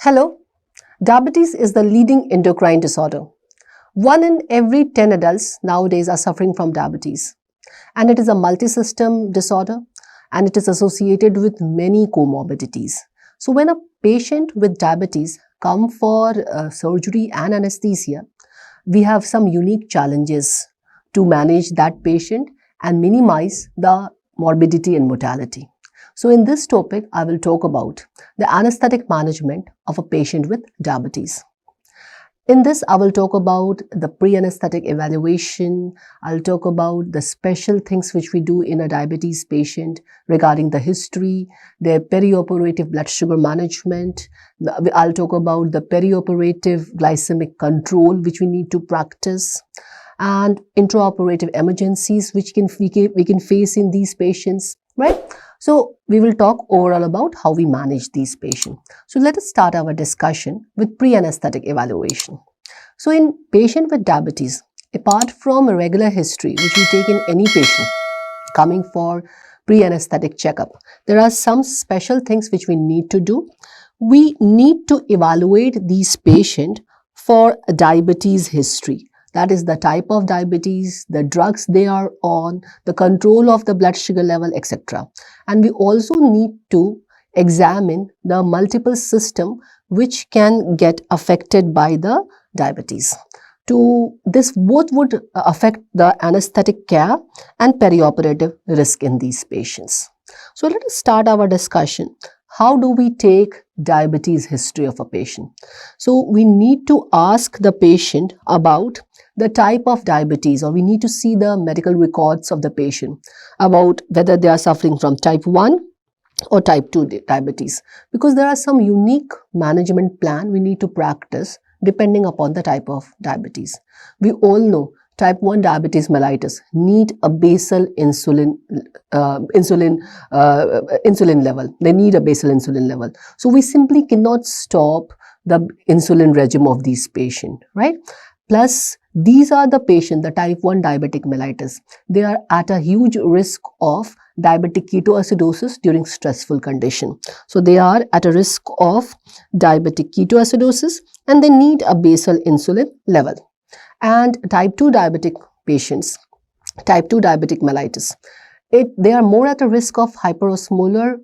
Hello, diabetes is the leading endocrine disorder. 1 in every 10 adults nowadays are suffering from diabetes, and it is a multi-system disorder and it is associated with many comorbidities. So when a patient with diabetes come for surgery and anesthesia, we have some unique challenges to manage that patient and minimize the morbidity and mortality. So in this topic, I will talk about the anesthetic management of a patient with diabetes. In this, I will talk about the pre-anesthetic evaluation. I'll talk about the special things which we do in a diabetes patient regarding the history, their perioperative blood sugar management. I'll talk about the perioperative glycemic control which we need to practice, and intraoperative emergencies which we can face in these patients, right? So we will talk overall about how we manage these patients. So let us start our discussion with pre-anesthetic evaluation. So in patient with diabetes, apart from a regular history which we take in any patient coming for pre-anesthetic checkup, there are some special things which we need to do. We need to evaluate these patients for diabetes history. That is the type of diabetes, the drugs they are on, the control of the blood sugar level, etc. And we also need to examine the multiple system which can get affected by the diabetes. This both would affect the anesthetic care and perioperative risk in these patients. So let us start our discussion. How do we take diabetes history of a patient? So we need to ask the patient about the type of diabetes, or we need to see the medical records of the patient about whether they are suffering from type 1 or type 2 diabetes, because there are some unique management plan we need to practice depending upon the type of diabetes. We all know type 1 diabetes mellitus need a basal insulin level. They need a basal insulin level. So we simply cannot stop the insulin regime of these patients, right? Plus, these are the patients, the type 1 diabetic mellitus. They are at a huge risk of diabetic ketoacidosis during stressful condition. So they are at a risk of diabetic ketoacidosis and they need a basal insulin level. And type 2 diabetic patients, type 2 diabetic mellitus, they are more at a risk of hyperosmolar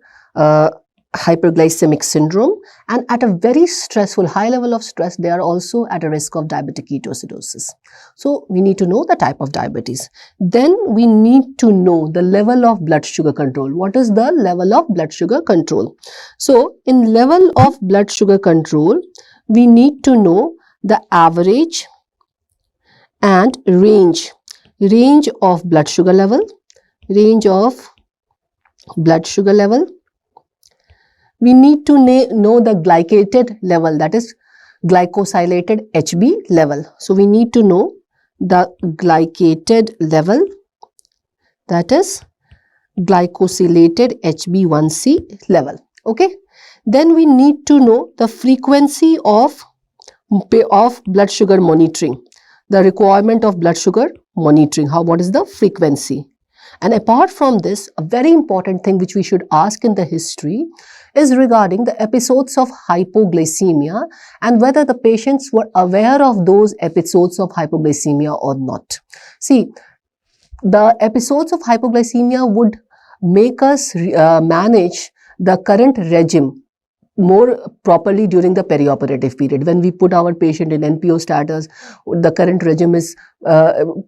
hyperglycemic syndrome, and at a very stressful high level of stress they are also at a risk of diabetic ketoacidosis. So we need to know the type of diabetes. Then we need to know the level of blood sugar control. What is the level of blood sugar control? So in level of blood sugar control, we need to know the average and range of blood sugar level, We need to know the glycated level, that is glycosylated HB level. So we need to know the glycated level, that is glycosylated HB1C level. Okay. Then we need to know the frequency of blood sugar monitoring, the requirement of blood sugar monitoring, what is the frequency. And apart from this, a very important thing which we should ask in the history is regarding the episodes of hypoglycemia and whether the patients were aware of those episodes of hypoglycemia or not. See, the episodes of hypoglycemia would make us manage the current regime more properly during the perioperative period. When we put our patient in NPO status, the current regime is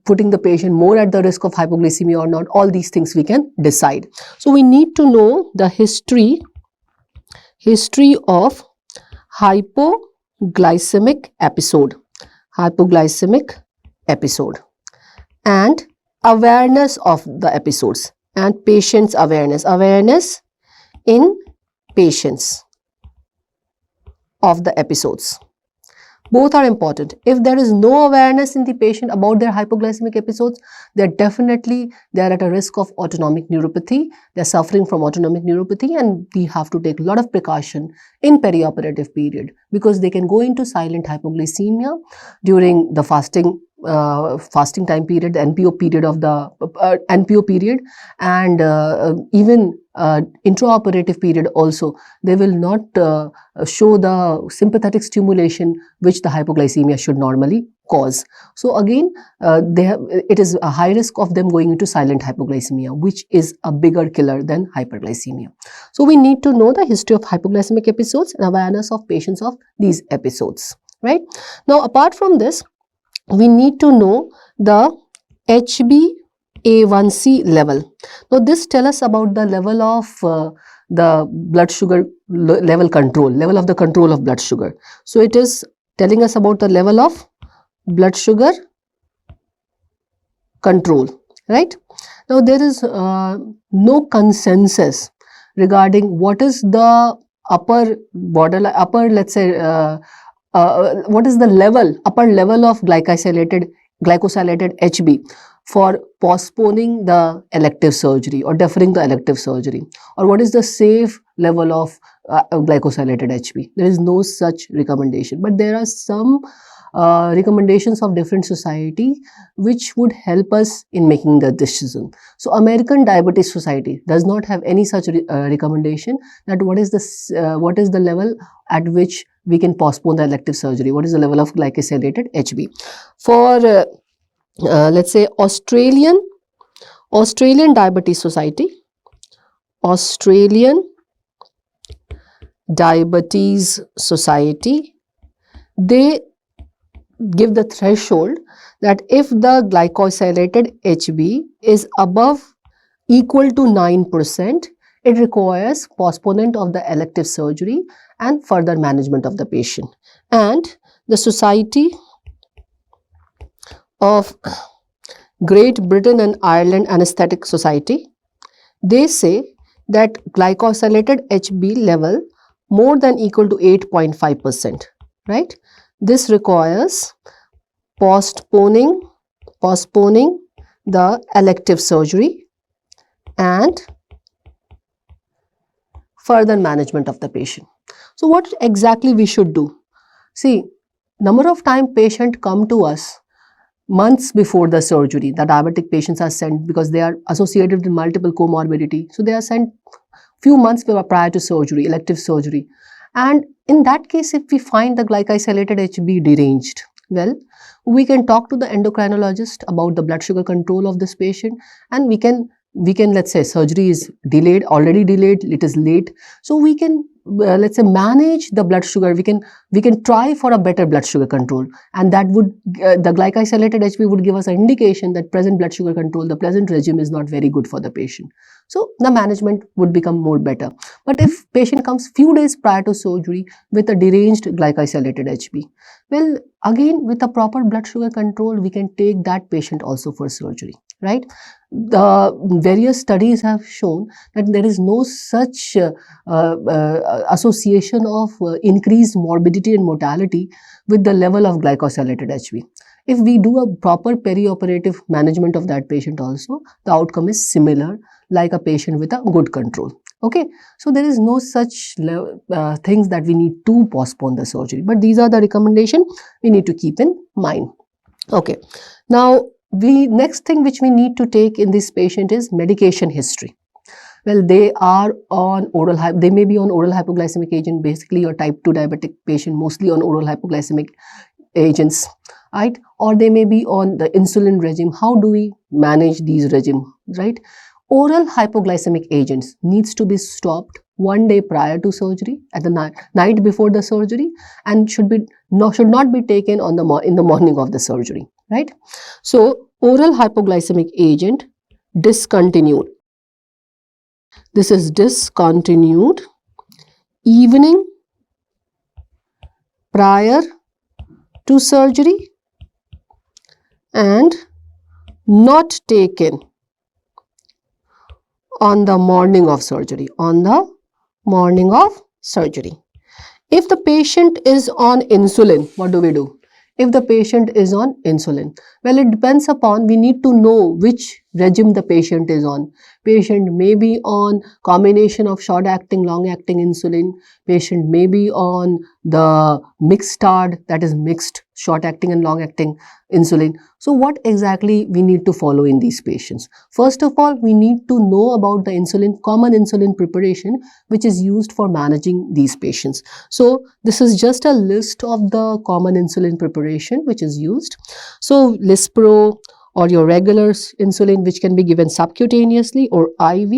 putting the patient more at the risk of hypoglycemia or not. All these things we can decide. So we need to know the history of hypoglycemic episode, and awareness of the episodes, and patient's awareness in patients of the episodes. Both are important. If there is no awareness in the patient about their hypoglycemic episodes, they are at a risk of autonomic neuropathy. They are suffering from autonomic neuropathy, and we have to take a lot of precaution in perioperative period because they can go into silent hypoglycemia during the fasting time period, the NPO period of the NPO period, and even intraoperative period also, they will not show the sympathetic stimulation which the hypoglycemia should normally cause. So again, it is a high risk of them going into silent hypoglycemia, which is a bigger killer than hyperglycemia. So we need to know the history of hypoglycemic episodes and awareness of patients of these episodes, right? Now, apart from this, we need to know the HbA1c level. Now, this tells us about the level of the blood sugar level of the control of blood sugar. So, it is telling us about the level of blood sugar control, right? Now, there is no consensus regarding what is the upper borderline, let's say, what is the upper level of glycosylated HB for postponing the elective surgery or deferring the elective surgery, or what is the safe level of glycosylated HB. There is no such recommendation, but there are some recommendations of different society which would help us in making the decision. So American Diabetes Society does not have any such recommendation that what is the level at which we can postpone the elective surgery, what is the level of glycosylated HB. For let's say Australian Diabetes Society, they give the threshold that if the glycosylated HB is equal to 9%, it requires postponement of the elective surgery and further management of the patient. And the Society of Great Britain and Ireland Anesthetic Society, they say that glycosylated HB level more than equal to 8.5%, right? This requires postponing the elective surgery and further management of the patient. So what exactly we should do? See, number of time patient come to us months before the surgery. The diabetic patients are sent because they are associated with multiple comorbidity. So they are sent few months prior to surgery, elective surgery. And in that case, if we find the glycosylated HB deranged, well, we can talk to the endocrinologist about the blood sugar control of this patient, and we can let's say surgery is already delayed, it is late. So we can let's say manage the blood sugar. We can try for a better blood sugar control, and that would the glycosylated HB would give us an indication that present blood sugar control, the present regime is not very good for the patient. So the management would become more better. But if patient comes few days prior to surgery with a deranged glycosylated HB, well, again with a proper blood sugar control, we can take that patient also for surgery, right? The various studies have shown that there is no such association of increased morbidity and mortality with the level of glycosylated HB. If we do a proper perioperative management of that patient also, the outcome is similar like a patient with a good control. Okay, so there is no such things that we need to postpone the surgery, but these are the recommendations we need to keep in mind. Okay, now next thing which we need to take in this patient is medication history. Well, they are on they may be on oral hypoglycemic agent, basically your type 2 diabetic patient mostly on oral hypoglycemic agents, right? Or they may be on the insulin regime. How do we manage these regime, right? Oral hypoglycemic agents needs to be stopped 1 day prior to surgery, at the night before the surgery, and should not be taken in the morning of the surgery, right? So oral hypoglycemic agent discontinued. This is discontinued evening prior to surgery and not taken on the morning of surgery, If the patient is on insulin, what do we do? If the patient is on insulin, well, it depends upon, we need to know which regime the patient is on. Patient may be on combination of short-acting, long-acting insulin. Patient may be on the mixed TARD, that is mixed short-acting and long-acting insulin. So what exactly we need to follow in these patients? First of all, we need to know about the insulin, common insulin preparation, which is used for managing these patients. So this is just a list of the common insulin preparation which is used. So Lispro, or your regular insulin, which can be given subcutaneously or IV,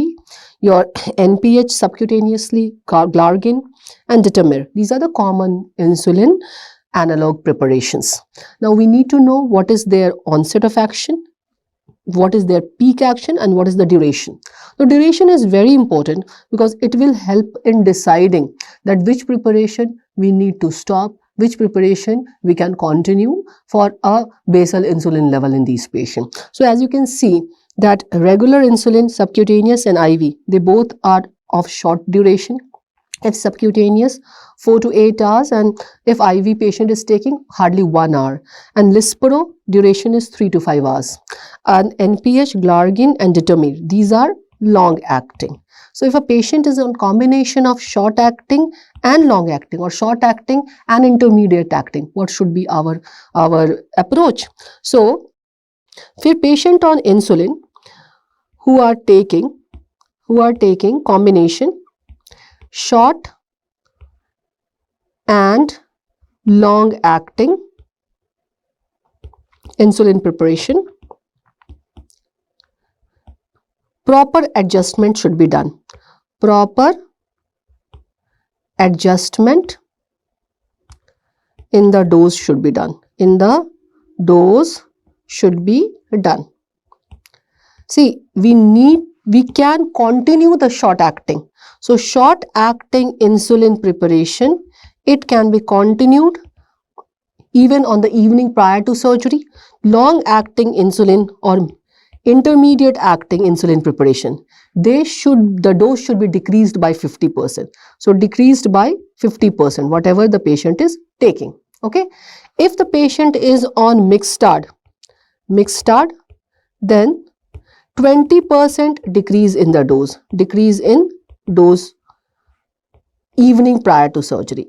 your NPH subcutaneously, Glargine and Detamir. These are the common insulin analog preparations. Now we need to know what is their onset of action, what is their peak action, and what is the duration. The duration is very important because it will help in deciding that which preparation we need to stop, which preparation we can continue for a basal insulin level in these patients. So as you can see that regular insulin, subcutaneous and IV, they both are of short duration. If subcutaneous, 4 to 8 hours, and if IV patient is taking, hardly 1 hour. And Lispro duration is 3 to 5 hours. And NPH, Glargine and Detamir, these are long acting. So if a patient is on combination of short acting and long acting, or short acting and intermediate acting, what should be our approach? So for patient on insulin who are taking combination short and long acting insulin preparation, proper adjustment should be done. Proper adjustment in the dose should be done. See, we can continue the short acting. So short acting insulin preparation, it can be continued even on the evening prior to surgery. Long acting insulin or intermediate acting insulin preparation, the dose should be decreased by 50%. So decreased by 50%, whatever the patient is taking. Okay. If the patient is on mixed TARD, then 20% decrease in the dose, evening prior to surgery.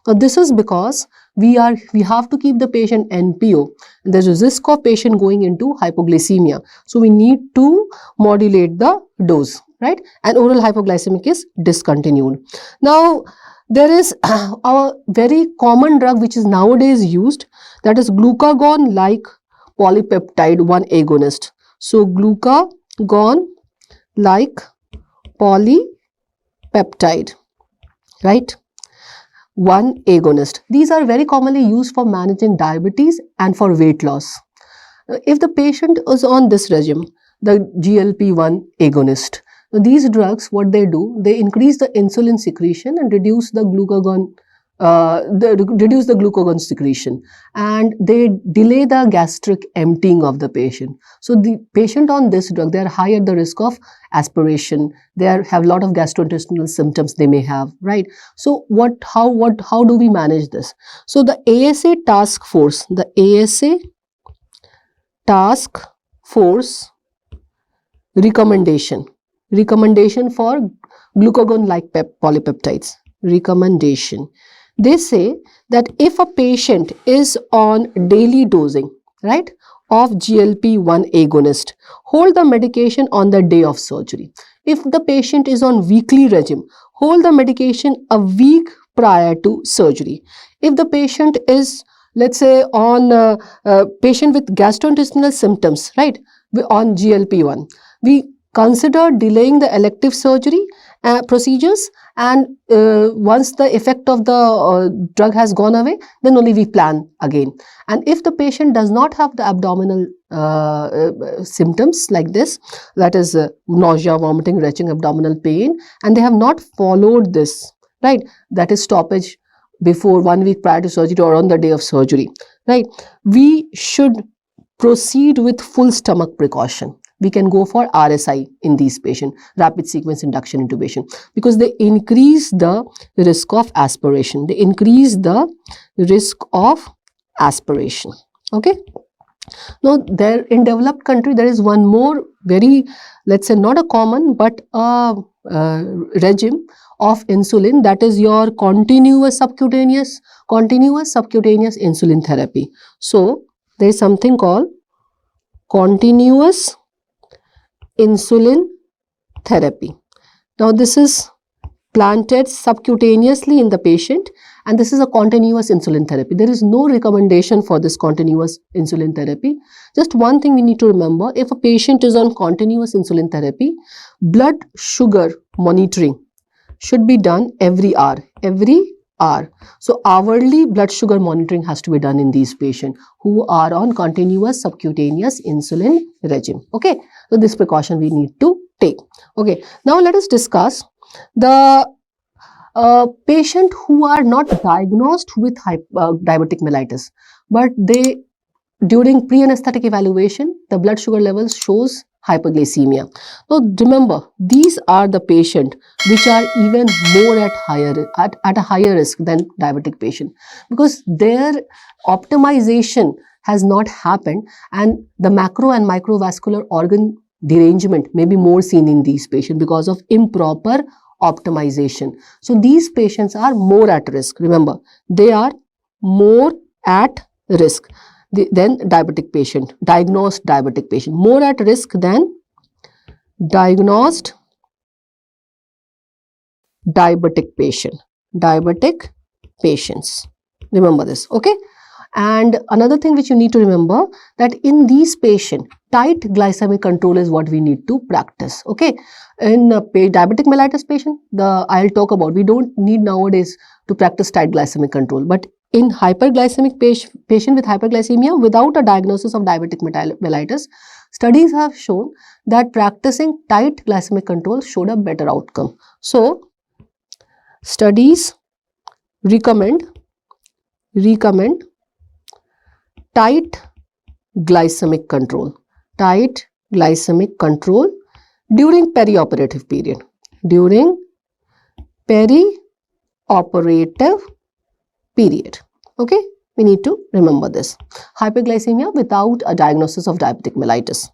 Now this is because we have to keep the patient NPO. There's a risk of patient going into hypoglycemia. So we need to modulate the dose, right? And oral hypoglycemic is discontinued. Now there is a very common drug which is nowadays used, that is glucagon-like polypeptide 1 agonist. So glucagon-like polypeptide, right? 1 agonist. These are very commonly used for managing diabetes and for weight loss. If the patient is on this regime, the GLP-1 agonist, these drugs, what they do, they increase the insulin secretion and reduce the glucagon secretion, and they delay the gastric emptying of the patient. So the patient on this drug, they are high at the risk of aspiration. They have a lot of gastrointestinal symptoms they may have, right? So how do we manage this? So the ASA task force recommendation for glucagon-like polypeptides, recommendation. They say that if a patient is on daily dosing, right, of GLP-1 agonist, hold the medication on the day of surgery. If the patient is on weekly regime, hold the medication a week prior to surgery. If the patient is, let's say, on patient with gastrointestinal symptoms, right, on GLP-1, we consider delaying the elective surgery procedures, and once the effect of the drug has gone away, then only we plan again. And if the patient does not have the abdominal symptoms like this, that is nausea, vomiting, retching, abdominal pain, and they have not followed this, right, that is stoppage before 1 week prior to surgery or on the day of surgery, right, we should proceed with full stomach precaution. We can go for RSI in these patients, rapid sequence induction intubation, because they increase the risk of aspiration. Okay. Now, there in developed country, there is one more very, let's say, not a common, but a regime of insulin, that is your continuous subcutaneous insulin therapy. So, there is something called continuous insulin therapy. Now, this is planted subcutaneously in the patient, and this is a continuous insulin therapy. There is no recommendation for this continuous insulin therapy. Just one thing we need to remember: if a patient is on continuous insulin therapy, blood sugar monitoring should be done every hour. So hourly blood sugar monitoring has to be done in these patients who are on continuous subcutaneous insulin regime. Okay, so this precaution we need to take. Okay, now let us discuss the patient who are not diagnosed with diabetic mellitus, but they, during pre-anesthetic evaluation, the blood sugar levels shows hyperglycemia. Now remember, these are the patient which are even more at a higher risk than diabetic patient, because their optimization has not happened, and the macro and microvascular organ derangement may be more seen in these patients because of improper optimization. So these patients are more at risk. Remember, they are more at risk than diabetic patient, diagnosed diabetic patient, more at risk than diagnosed diabetic patients. Remember this, okay? And another thing which you need to remember, that in these patients, tight glycemic control is what we need to practice. Okay, in diabetic mellitus patient, I'll talk about, we don't need nowadays to practice tight glycemic control, but in hyperglycemic patient with hyperglycemia without a diagnosis of diabetic mellitus, studies have shown that practicing tight glycemic control showed a better outcome. So studies recommend tight glycemic control during perioperative period. Okay, we need to remember this. Hyperglycemia without a diagnosis of diabetic mellitus.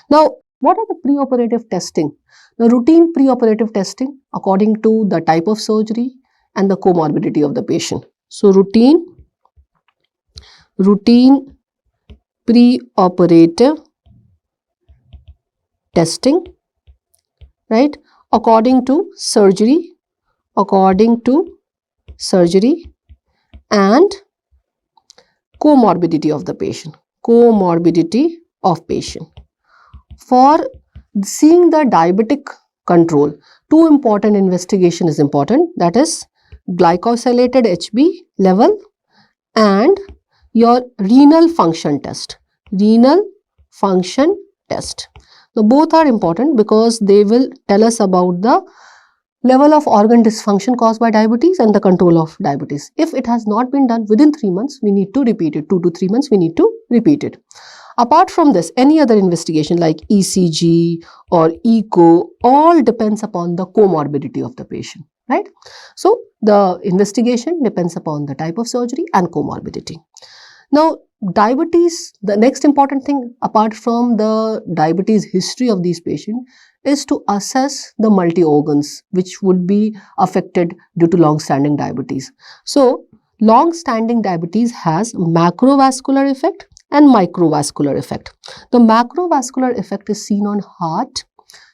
Now, what are the preoperative testing? The routine preoperative testing according to the type of surgery and the comorbidity of the patient. So routine preoperative testing, right, according to surgery and comorbidity of the patient. For seeing the diabetic control, two important investigation is important, that is glycosylated HB level and your renal function test. Now both are important because they will tell us about the level of organ dysfunction caused by diabetes and the control of diabetes. If it has not been done within 3 months, we need to repeat it. 2 to 3 months, we need to repeat it. Apart from this, any other investigation like ECG or echo all depends upon the comorbidity of the patient, right? So the investigation depends upon the type of surgery and comorbidity. Now, diabetes, the next important thing apart from the diabetes history of these patients is to assess the multi-organs which would be affected due to long-standing diabetes. So, long-standing diabetes has macrovascular effect and microvascular effect. The macrovascular effect is seen on heart,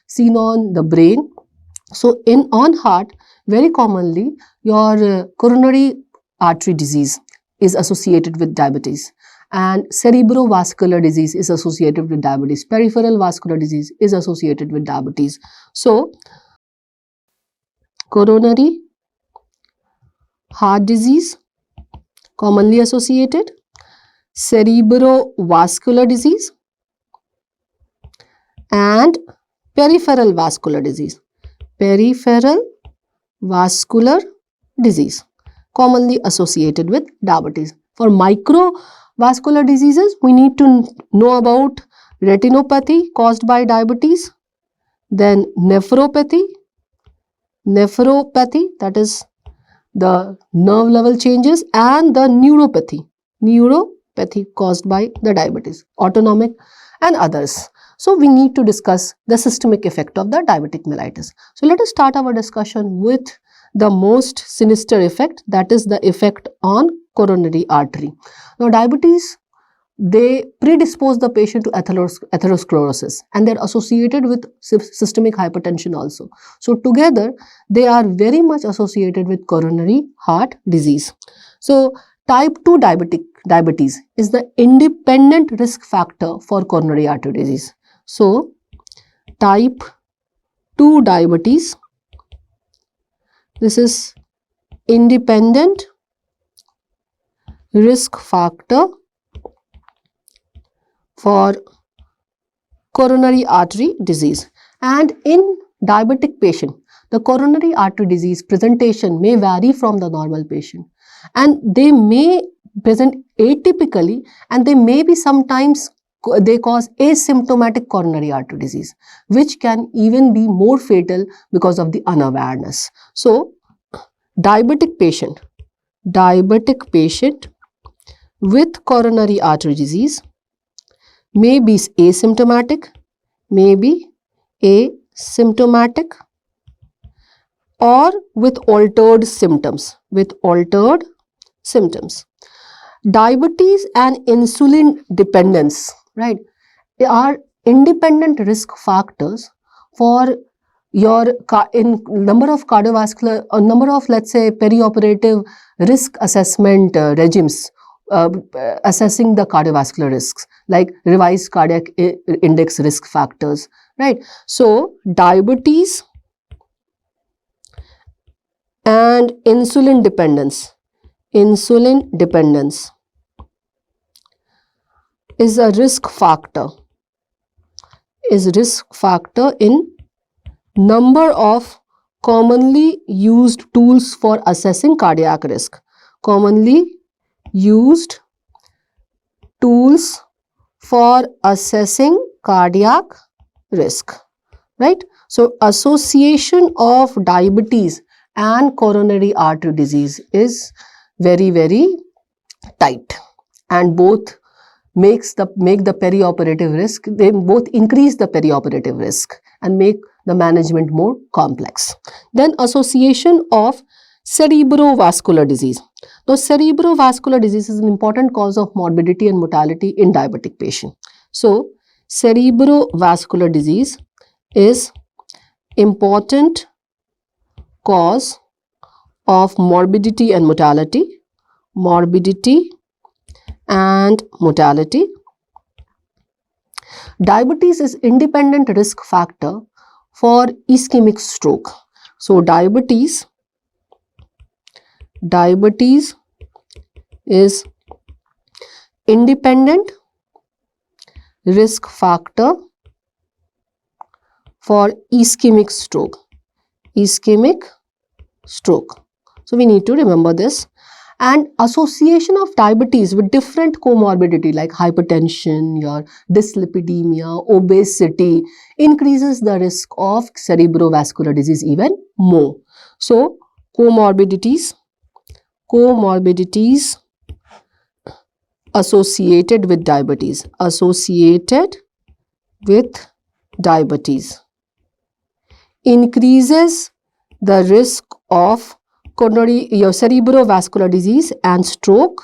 seen on the brain. So, on heart, very commonly your coronary artery disease is associated with diabetes, and cerebrovascular disease is associated with diabetes. Peripheral vascular disease is associated with diabetes. So, coronary heart disease commonly associated, cerebrovascular disease and peripheral vascular disease. Commonly associated with diabetes. For microvascular diseases, we need to know about retinopathy caused by diabetes, then nephropathy, that is the nerve level changes, and the neuropathy. neuropathy caused by the diabetes, autonomic and others. So we need to discuss the systemic effect of the diabetic mellitus. So let us start our discussion with the most sinister effect, that is the effect on coronary artery. Now diabetes, they predispose the patient to atherosclerosis, and they're associated with systemic hypertension also. So together they are very much associated with coronary heart disease. So type 2 diabetes is the independent risk factor for coronary artery disease. So type 2 diabetes, this is independent risk factor for coronary artery disease. And in diabetic patient, the coronary artery disease presentation may vary from the normal patient, and they may present atypically, and they may be sometimes they cause asymptomatic coronary artery disease, which can even be more fatal because of the unawareness. So diabetic patient with coronary artery disease may be asymptomatic, or with altered symptoms, Diabetes and insulin dependence, right, they are independent risk factors for your number of cardiovascular or number of, let's say, perioperative risk assessment regimes assessing the cardiovascular risks, like revised cardiac index risk factors, right? So diabetes and insulin dependence is a risk factor, in number of commonly used tools for assessing cardiac risk. Commonly used tools for assessing cardiac risk, right? So association of diabetes and coronary artery disease is very, very tight, and both make the perioperative risk, they both increase the perioperative risk and make the management more complex. Then association of cerebrovascular disease. Now cerebrovascular disease is an important cause of morbidity and mortality in diabetic patient. So cerebrovascular disease is important cause of morbidity and mortality. Diabetes is independent risk factor for ischemic stroke. So diabetes is independent risk factor for ischemic stroke. So we need to remember this. And association of diabetes with different comorbidity like hypertension, your dyslipidemia, obesity increases the risk of cerebrovascular disease even more. So comorbidities associated with diabetes, increases the risk of your cerebrovascular disease and stroke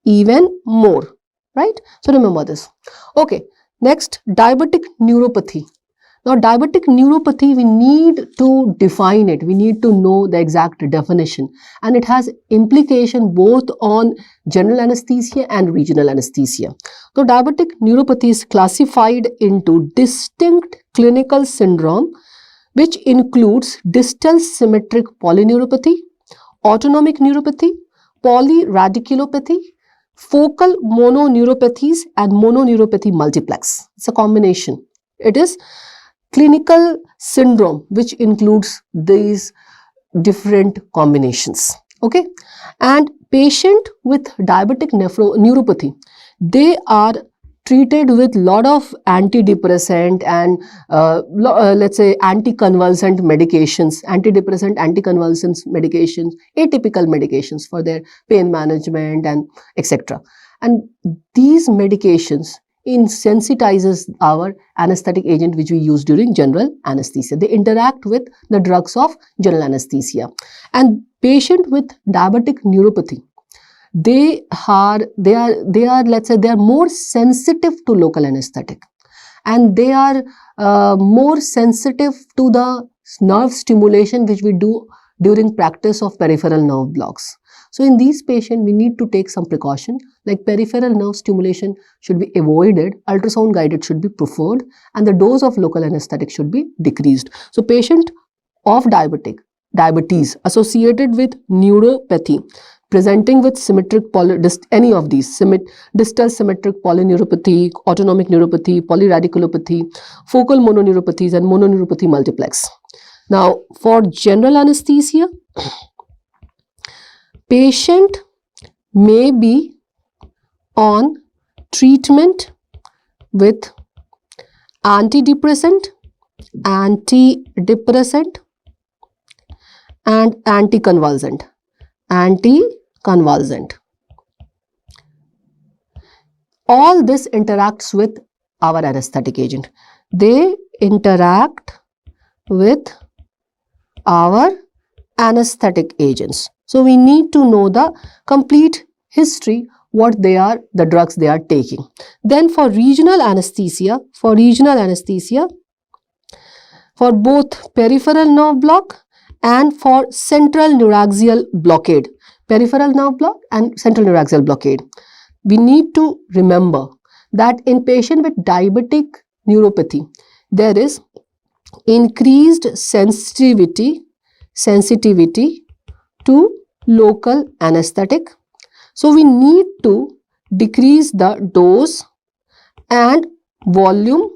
even more, right? So remember this. Okay, next, diabetic neuropathy. Now diabetic neuropathy, we need to define it, we need to know the exact definition, and it has implication both on general anesthesia and regional anesthesia. So diabetic neuropathy is classified into distinct clinical syndrome, which includes distal symmetric polyneuropathy, autonomic neuropathy, polyradiculopathy, focal mononeuropathies, and mononeuropathy multiplex. It's a combination. It is clinical syndrome which includes these different combinations. Okay, and patient with diabetic neuropathy, they are treated with lot of antidepressant and let's say anticonvulsant medications, atypical medications for their pain management and etc. And these medications insensitizes our anesthetic agent which we use during general anesthesia. They interact with the drugs of general anesthesia. And patient with diabetic neuropathy, they are let's say they are more sensitive to local anesthetic, and they are more sensitive to the nerve stimulation which we do during practice of peripheral nerve blocks. So in these patients, we need to take some precaution, like peripheral nerve stimulation should be avoided, ultrasound guided should be preferred, and the dose of local anesthetic should be decreased. So patient of diabetes associated with neuropathy, presenting with symmetric any of these distal symmetric polyneuropathy, autonomic neuropathy, polyradiculopathy, focal mononeuropathies, and mononeuropathy multiplex. Now, for general anesthesia, patient may be on treatment with antidepressant, and anticonvulsant. All this interacts with our anesthetic agent. They interact with our anesthetic agents. So we need to know the complete history, what they are, the drugs they are taking. Then for regional anesthesia, for both peripheral nerve block and for central neuraxial blockade, peripheral nerve block and central neuraxial blockade, we need to remember that in patient with diabetic neuropathy, there is increased sensitivity to local anesthetic. So we need to decrease the dose and volume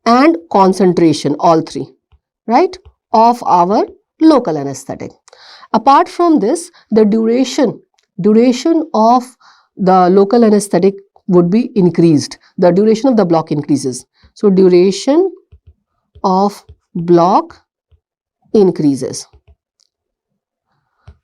and concentration, all three, right, of our local anesthetic. Apart from this, the duration of the local anesthetic would be increased. The duration of the block increases. So duration of block increases.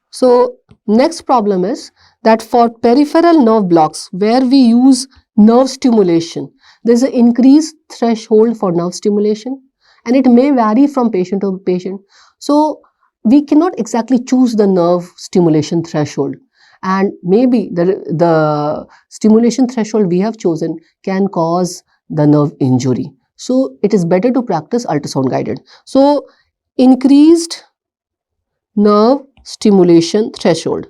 So next problem is that for peripheral nerve blocks where we use nerve stimulation, there is an increased threshold for nerve stimulation, and it may vary from patient to patient. So we cannot exactly choose the nerve stimulation threshold, and maybe the stimulation threshold we have chosen can cause the nerve injury. So it is better to practice ultrasound guided. So increased nerve stimulation threshold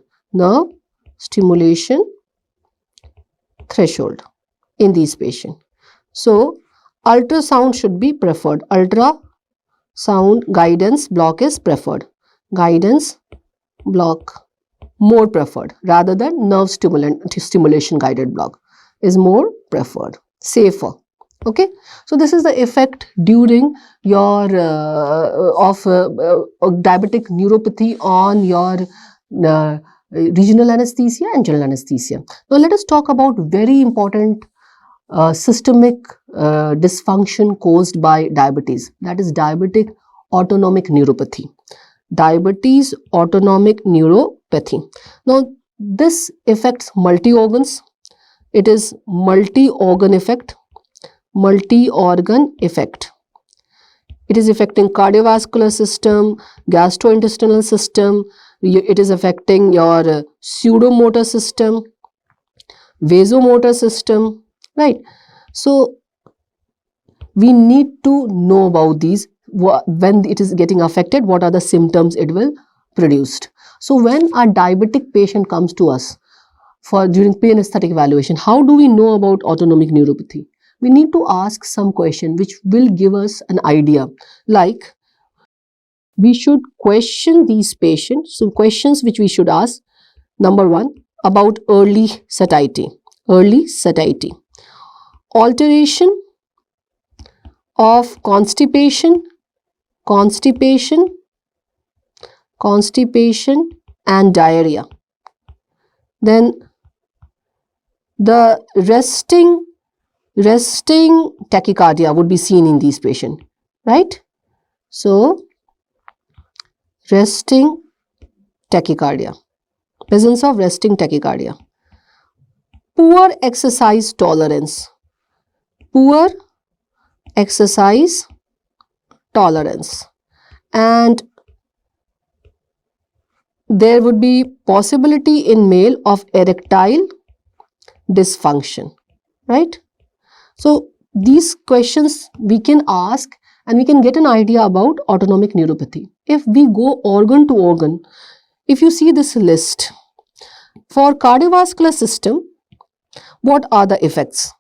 in these patients. So ultrasound should be preferred. Ultrasound guidance block is preferred. Guidance block more preferred rather than nerve stimulation guided block is more preferred, safer. Okay, so this is the effect during your diabetic neuropathy on your regional anesthesia and general anesthesia. Now let us talk about very important systemic dysfunction caused by diabetes, that is diabetic autonomic neuropathy. Diabetes autonomic neuropathy. Now this affects multi-organs. It is multi-organ effect. It is affecting cardiovascular system, gastrointestinal system. It is affecting your pseudomotor system, vasomotor system, right? So we need to know about these. When it is getting affected, what are the symptoms it will produce. So when a diabetic patient comes to us during pre-anesthetic evaluation, how do we know about autonomic neuropathy? We need to ask some question which will give us an idea. Like, we should question these patients. So questions which we should ask: number one, about early satiety, alteration of constipation and diarrhea. Then the resting tachycardia would be seen in these patients, right? So presence of resting tachycardia. poor exercise tolerance. Poor exercise tolerance. And there would be possibility in male of erectile dysfunction, right? So these questions we can ask and we can get an idea about autonomic neuropathy. If we go organ to organ, if you see this list, for cardiovascular system, what are the effects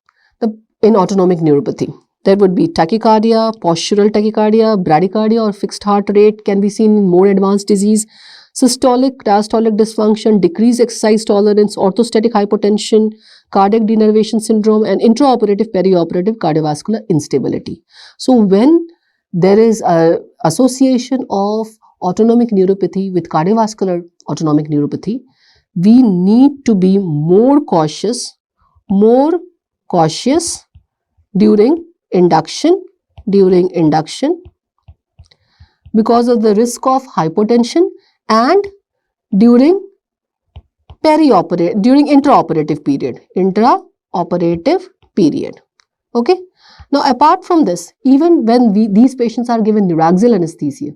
in autonomic neuropathy? There would be tachycardia, postural tachycardia, bradycardia or fixed heart rate can be seen in more advanced disease, systolic, diastolic dysfunction, decreased exercise tolerance, orthostatic hypotension, cardiac denervation syndrome, and intraoperative perioperative cardiovascular instability. So when there is a association of autonomic neuropathy with cardiovascular autonomic neuropathy, we need to be more cautious during induction because of the risk of hypotension and during intraoperative period. Okay. Now apart from this, even when these patients are given neuraxial anesthesia,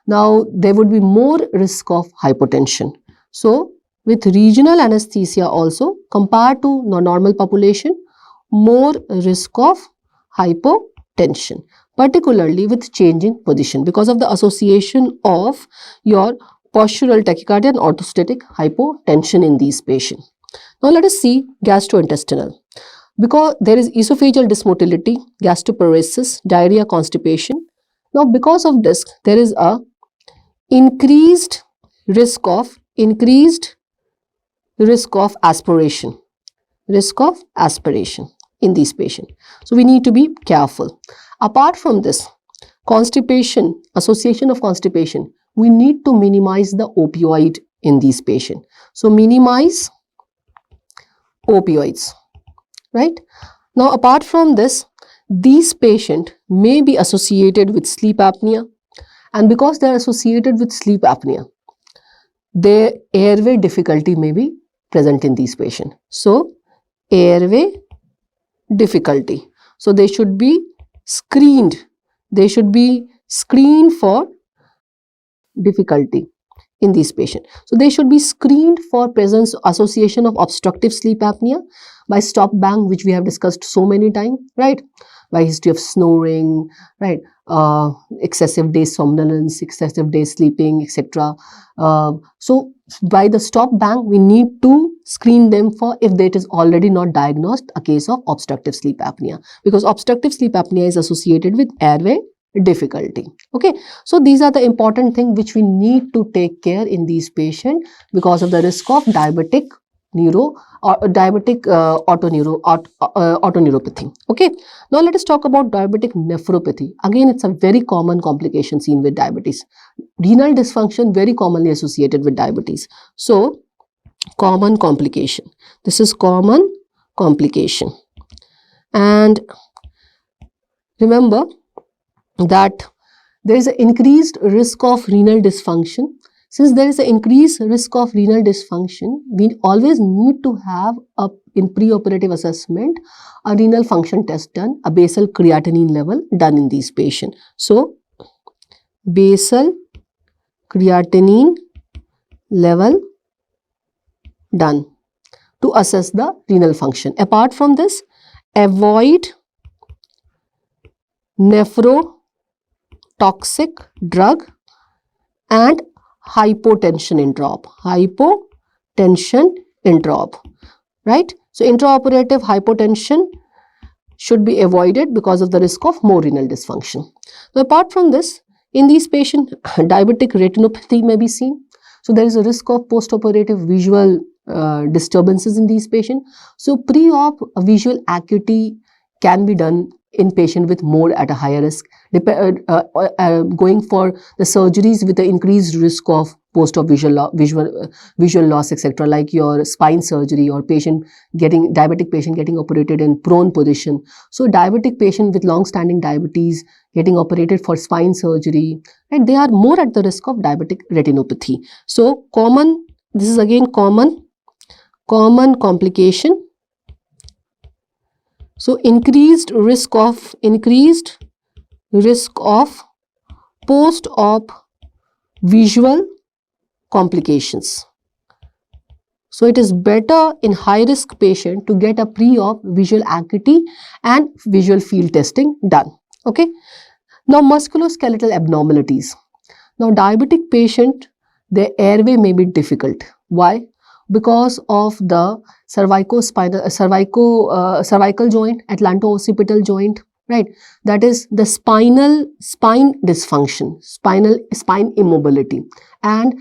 now there would be more risk of hypotension. So with regional anesthesia also, compared to normal population, more risk of hypotension, particularly with changing position because of the association of your postural tachycardia and orthostatic hypotension in these patients. Now let us see gastrointestinal. Because there is esophageal dysmotility, gastroparesis, diarrhea, constipation. Now because of this, there is a increased risk of aspiration in these patients. So we need to be careful. Apart from this, constipation, association of constipation, we need to minimize the opioid in these patients. So minimize opioids, right? Now apart from this, these patients may be associated with sleep apnea, and because they are associated with sleep apnea, their airway difficulty may be present in these patients. So airway difficulty. So they should be screened. They should be screened for difficulty in these patients. So they should be screened for presence association of obstructive sleep apnea by stop bang, which we have discussed so many times, right? By history of snoring, right? Excessive day somnolence, excessive day sleeping, etc. So by the stop bang, we need to screen them for if it is already not diagnosed a case of obstructive sleep apnea, because obstructive sleep apnea is associated with airway difficulty. Okay, so these are the important things which we need to take care in these patients because of the risk of diabetic autoneuropathy. Okay, now let us talk about diabetic nephropathy. Again, it's a very common complication seen with diabetes. Renal dysfunction very commonly associated with diabetes. So common complication. This is common complication. And remember that there is an increased risk of renal dysfunction. Since there is an increased risk of renal dysfunction, we always need to have in preoperative assessment a renal function test done, a basal creatinine level done in these patients. So basal creatinine level done to assess the renal function. Apart from this, avoid nephrotoxic drug and hypotension in drop. Right? So intraoperative hypotension should be avoided because of the risk of more renal dysfunction. Now, apart from this, in these patients, diabetic retinopathy may be seen. So there is a risk of postoperative visual disturbances in these patients. So pre-op visual acuity can be done in patient with more at a higher risk, going for the surgeries with the increased risk of post-op visual loss, etc., like your spine surgery or diabetic patient getting operated in prone position. So diabetic patient with long-standing diabetes getting operated for spine surgery, right, they are more at the risk of diabetic retinopathy. So this is again common complication So increased risk of post-op visual complications. So it is better in high-risk patient to get a pre-op visual acuity and visual field testing done. Okay. Now musculoskeletal abnormalities. Now diabetic patient, their airway may be difficult. Why? Because of the cervical joint, atlanto-occipital joint, right? That is the spine dysfunction, spine immobility, and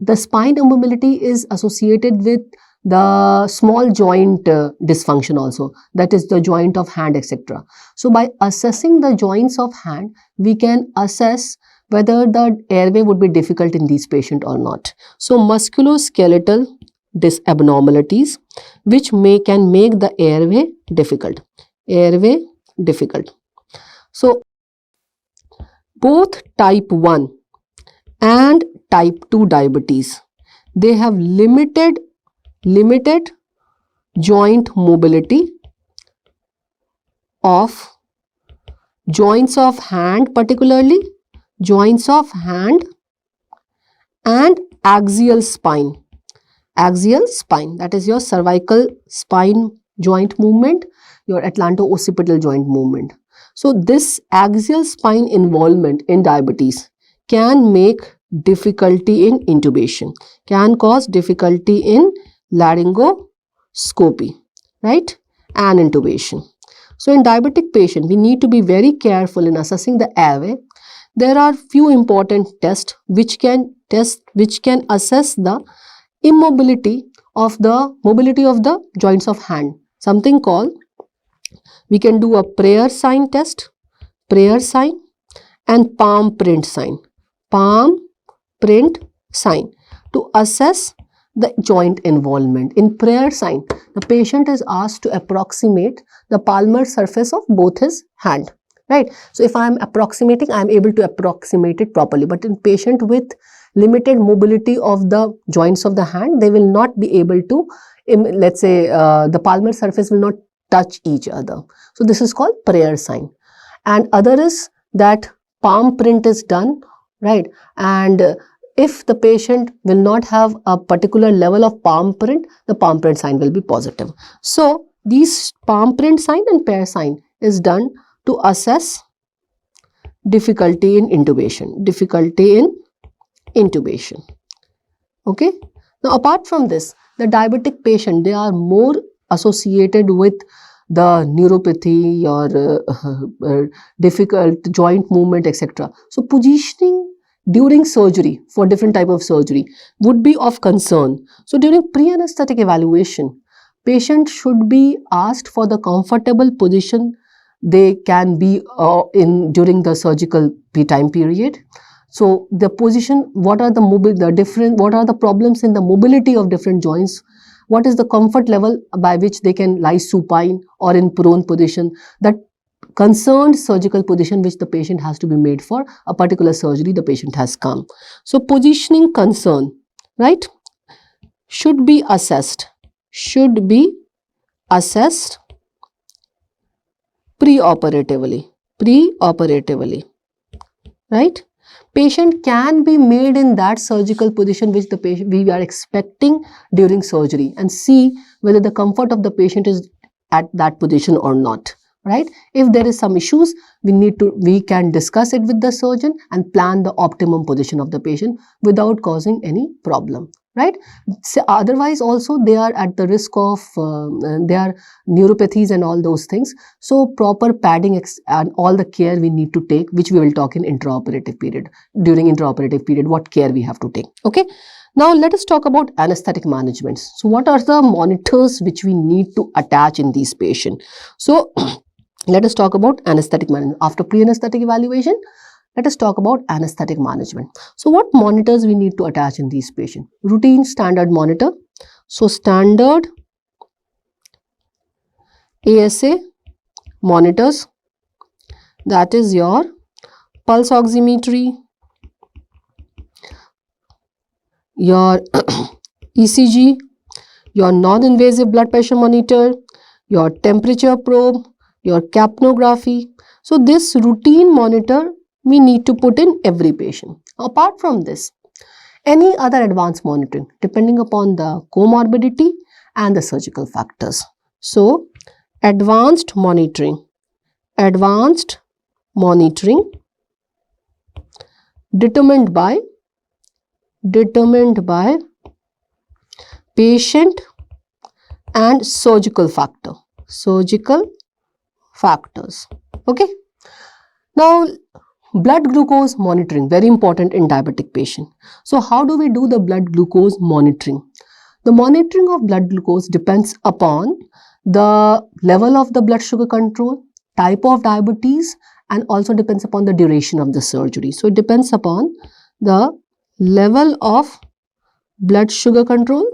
the spine immobility is associated with the small joint dysfunction also, that is the joint of hand, etc. So by assessing the joints of hand, we can assess whether the airway would be difficult in these patients or not. So musculoskeletal abnormalities which can make the airway difficult. So both type 1 and type 2 diabetes, they have limited joint mobility of joints of hand, particularly joints of hand and axial spine, that is your cervical spine joint movement, your atlanto-occipital joint movement. So this axial spine involvement in diabetes can make difficulty in intubation, can cause difficulty in laryngoscopy, right, and intubation. So in diabetic patient, we need to be very careful in assessing the airway. There are few important tests which can assess the mobility of the joints of hand. Something called, we can do a prayer sign test, and palm print sign to assess the joint involvement. In prayer sign, the patient is asked to approximate the palmar surface of both his hand, right? So if I am approximating, I am able to approximate it properly. But in patient with limited mobility of the joints of the hand, they will not be able to, let's say the palmar surface will not touch each other. So this is called prayer sign. And other is that palm print is done, right? And if the patient will not have a particular level of palm print, the palm print sign will be positive. So these palm print sign and prayer sign is done to assess difficulty in intubation. Okay. Now apart from this, the diabetic patient, they are more associated with the neuropathy or difficult joint movement, etc. So positioning during surgery, for different type of surgery, would be of concern. So during pre-anesthetic evaluation, patient should be asked for the comfortable position they can be in during the surgical time period. So the position, what are the problems in the mobility of different joints? What is the comfort level by which they can lie supine or in prone position? That concerned surgical position which the patient has to be made for a particular surgery the patient has come. So positioning concern, right, should be assessed preoperatively, right? Patient can be made in that surgical position which the patient we are expecting during surgery, and see whether the comfort of the patient is at that position or not, right? If there is some issues, we can discuss it with the surgeon and plan the optimum position of the patient without causing any problem, right? So otherwise also they are at the risk of their neuropathies and all those things. So proper padding and all the care we need to take, which we will talk in intraoperative period. During intraoperative period, what care we have to take. Okay. Now let us talk about anesthetic management. So what are the monitors which we need to attach in these patients? So let us talk about anesthetic management. After pre-anesthetic evaluation, let us talk about anesthetic management. So what monitors we need to attach in these patients? Routine standard monitor. So standard ASA monitors, that is your pulse oximetry, your ECG, your non-invasive blood pressure monitor, your temperature probe, your capnography. So this routine monitor we need to put in every patient. Apart from this, any other advanced monitoring depending upon the comorbidity and the surgical factors. So advanced monitoring determined by patient and surgical factors. Okay. Now blood glucose monitoring, very important in diabetic patient. So how do we do the blood glucose monitoring? The monitoring of blood glucose depends upon the level of the blood sugar control, type of diabetes, and also depends upon the duration of the surgery. So it depends upon the level of blood sugar control,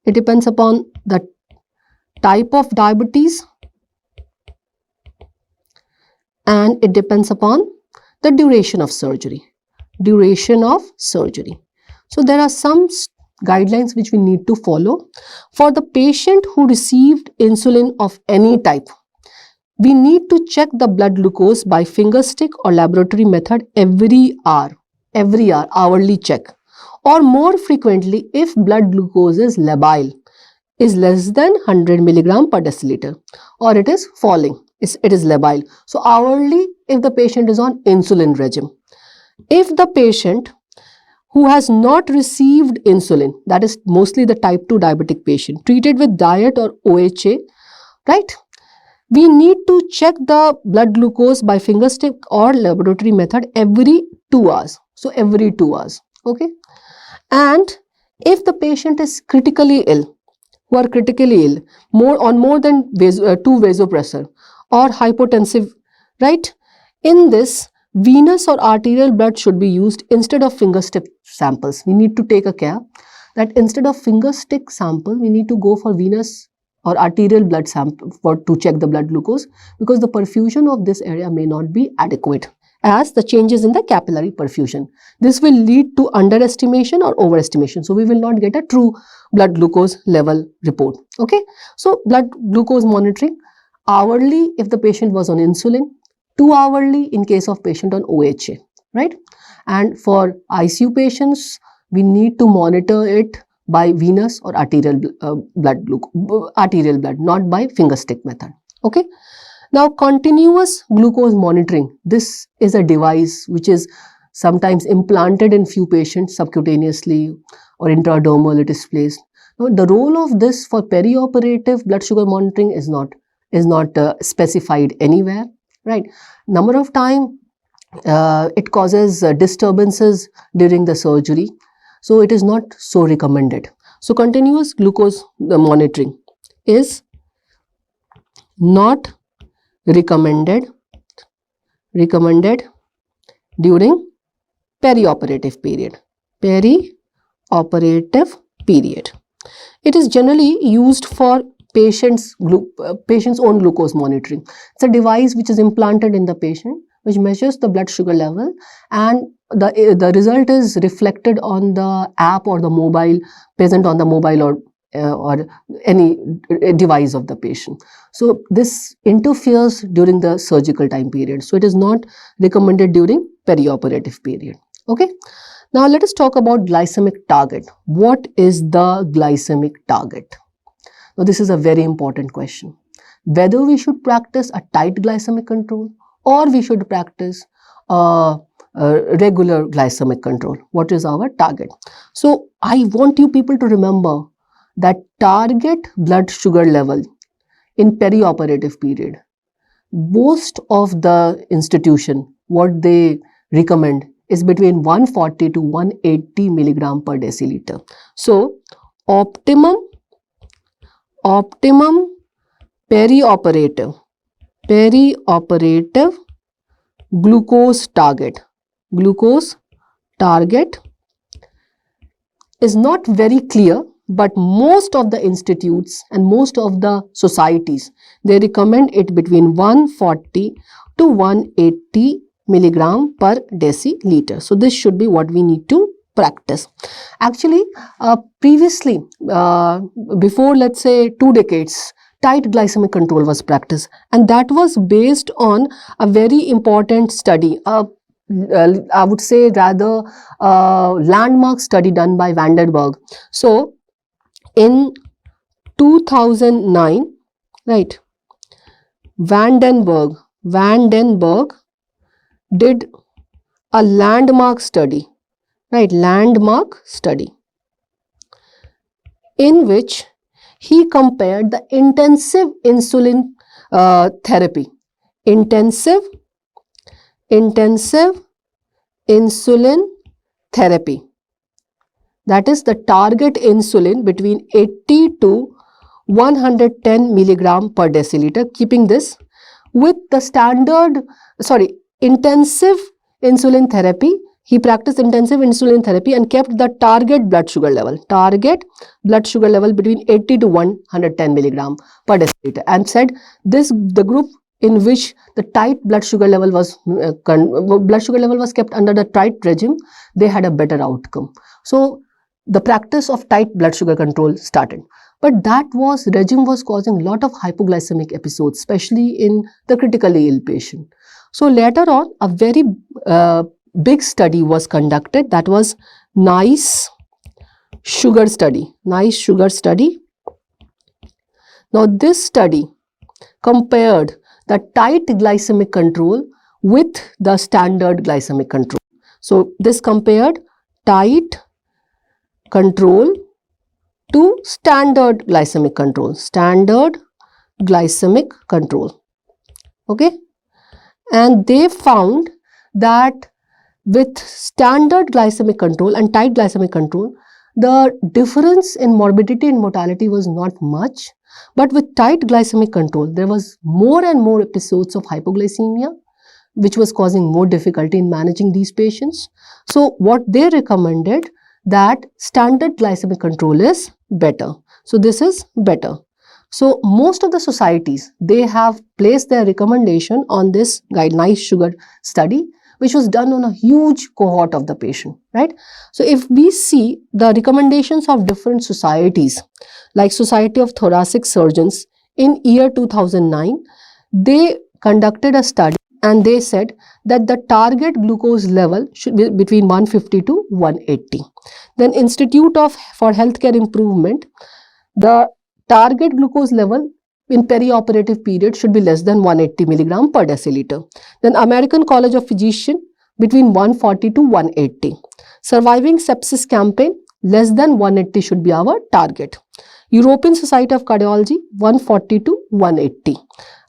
it depends upon the type of diabetes, and it depends upon the duration of surgery. So there are some guidelines which we need to follow. For the patient who received insulin of any type, we need to check the blood glucose by finger stick or laboratory method every hour, hourly check, or more frequently if blood glucose is labile, is less than 100 milligram per deciliter, or it is falling, it is labile. So hourly if the patient is on insulin regime. If the patient who has not received insulin, that is mostly the type 2 diabetic patient, treated with diet or OHA, right? We need to check the blood glucose by finger stick or laboratory method every 2 hours. So every 2 hours, okay? And if the patient is critically ill, more than 2 vasopressor or hypotensive, right? In this, venous or arterial blood should be used instead of finger stick samples. We need to take a care that instead of finger stick sample, we need to go for venous or arterial blood sample to check the blood glucose, because the perfusion of this area may not be adequate as the changes in the capillary perfusion. This will lead to underestimation or overestimation. So we will not get a true blood glucose level report. Okay. So blood glucose monitoring hourly if the patient was on insulin, 2 hourly in case of patient on OHA, right? And for ICU patients, we need to monitor it by venous or arterial blood, not by finger stick method. Okay. Now, continuous glucose monitoring. This is a device which is sometimes implanted in few patients subcutaneously or intradermal it is placed. Now, the role of this for perioperative blood sugar monitoring is not specified anywhere, right? Number of time it causes disturbances during the surgery. So it is not so recommended. So continuous glucose monitoring is not recommended during perioperative period. It is generally used for patient's own glucose monitoring. It's a device which is implanted in the patient, which measures the blood sugar level, and the result is reflected on the app or the mobile, present on the mobile or any device of the patient. So this interferes during the surgical time period. So it is not recommended during perioperative period. Okay. Now let us talk about glycemic target. What is the glycemic target? Now this is a very important question. Whether we should practice a tight glycemic control or we should practice regular glycemic control. What is our target? So I want you people to remember that target blood sugar level in perioperative period, most of the institution, what they recommend is between 140 to 180 milligram per deciliter. So optimum perioperative glucose target is not very clear, but most of the institutes and most of the societies, they recommend it between 140 to 180 milligram per deciliter. So this should be what we need to practice. Actually, previously, before let's say 2 decades, tight glycemic control was practiced, and that was based on a very important study, I would say rather landmark study done by Vandenberg. So in 2009, right, Vandenberg did a landmark study, right, landmark study, in which he compared the intensive insulin therapy, intensive insulin therapy, that is the target insulin between 80 to 110 milligram per deciliter, keeping this with the standard, intensive insulin therapy. He practiced intensive insulin therapy and kept the target blood sugar level between 80 to 110 milligram per deciliter, and said this, the group in which the tight blood sugar level was kept under the tight regime, they had a better outcome. So the practice of tight blood sugar control started. But that regime was causing a lot of hypoglycemic episodes, especially in the critically ill patient. So later on, a very big study was conducted, that was NICE sugar study. Now this study compared the tight glycemic control with the standard glycemic control. So this compared tight control to standard glycemic control, okay, and they found that with standard glycemic control and tight glycemic control, the difference in morbidity and mortality was not much, but with tight glycemic control there was more and more episodes of hypoglycemia, which was causing more difficulty in managing these patients. So what they recommended, that standard glycemic control is better. So this is better. So most of the societies, they have placed their recommendation on this NICE sugar study, which was done on a huge cohort of the patient, right? So if we see the recommendations of different societies, like Society of Thoracic Surgeons in year 2009, they conducted a study and they said that the target glucose level should be between 150 to 180. Then Institute for Healthcare Improvement, the target glucose level in perioperative period should be less than 180 milligram per deciliter. Then American College of Physicians, between 140 to 180. Surviving sepsis campaign, less than 180 should be our target. European Society of Cardiology, 140 to 180.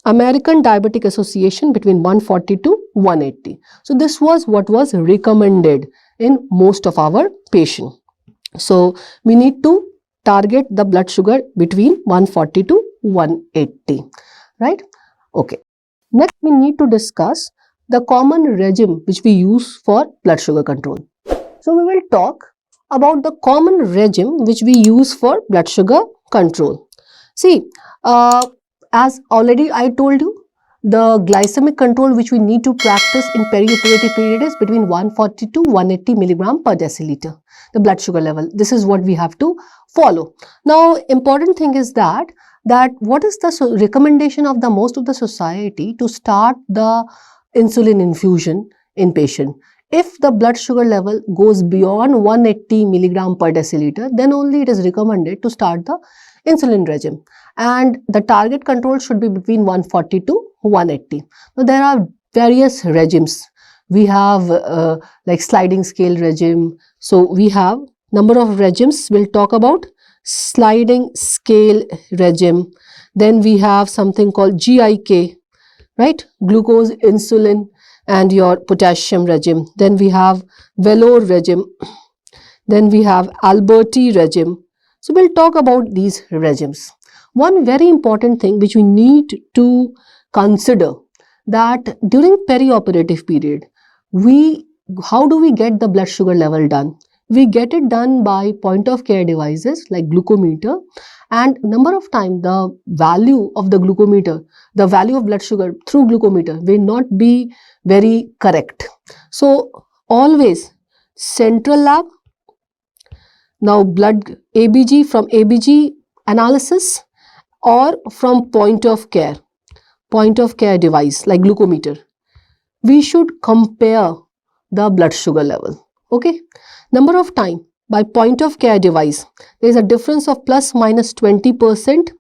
American Diabetic Association, between 140 to 180. So this was what was recommended in most of our patients. So we need to target the blood sugar between 140 to 180, right? Okay. Next, we need to discuss the common regime which we use for blood sugar control. So we will talk about the common regime which we use for blood sugar control. See, as already I told you, the glycemic control which we need to practice in perioperative period is between 140 to 180 milligram per deciliter, the blood sugar level. This is what we have to follow. Now, important thing is that what is the recommendation of the most of the society to start the insulin infusion in patient. If the blood sugar level goes beyond 180 milligram per deciliter, then only it is recommended to start the insulin regime, and the target control should be between 140 to 180. Now there are various regimes. We have like sliding scale regime. So we have number of regimes. We'll talk about sliding scale regime. Then we have something called GIK, right? Glucose, insulin and your potassium regime. Then we have velour regime. Then we have Alberti regime. So we'll talk about these regimes. One very important thing which we need to consider, that during perioperative period, how do we get the blood sugar level done? We get it done by point of care devices like glucometer, and number of times the value of the glucometer, the value of blood sugar through glucometer will not be very correct. So always central lab, now blood ABG, from ABG analysis, or from point of care device like glucometer, we should compare the blood sugar level. Okay, number of time by point of care device, there is a difference of plus minus 20%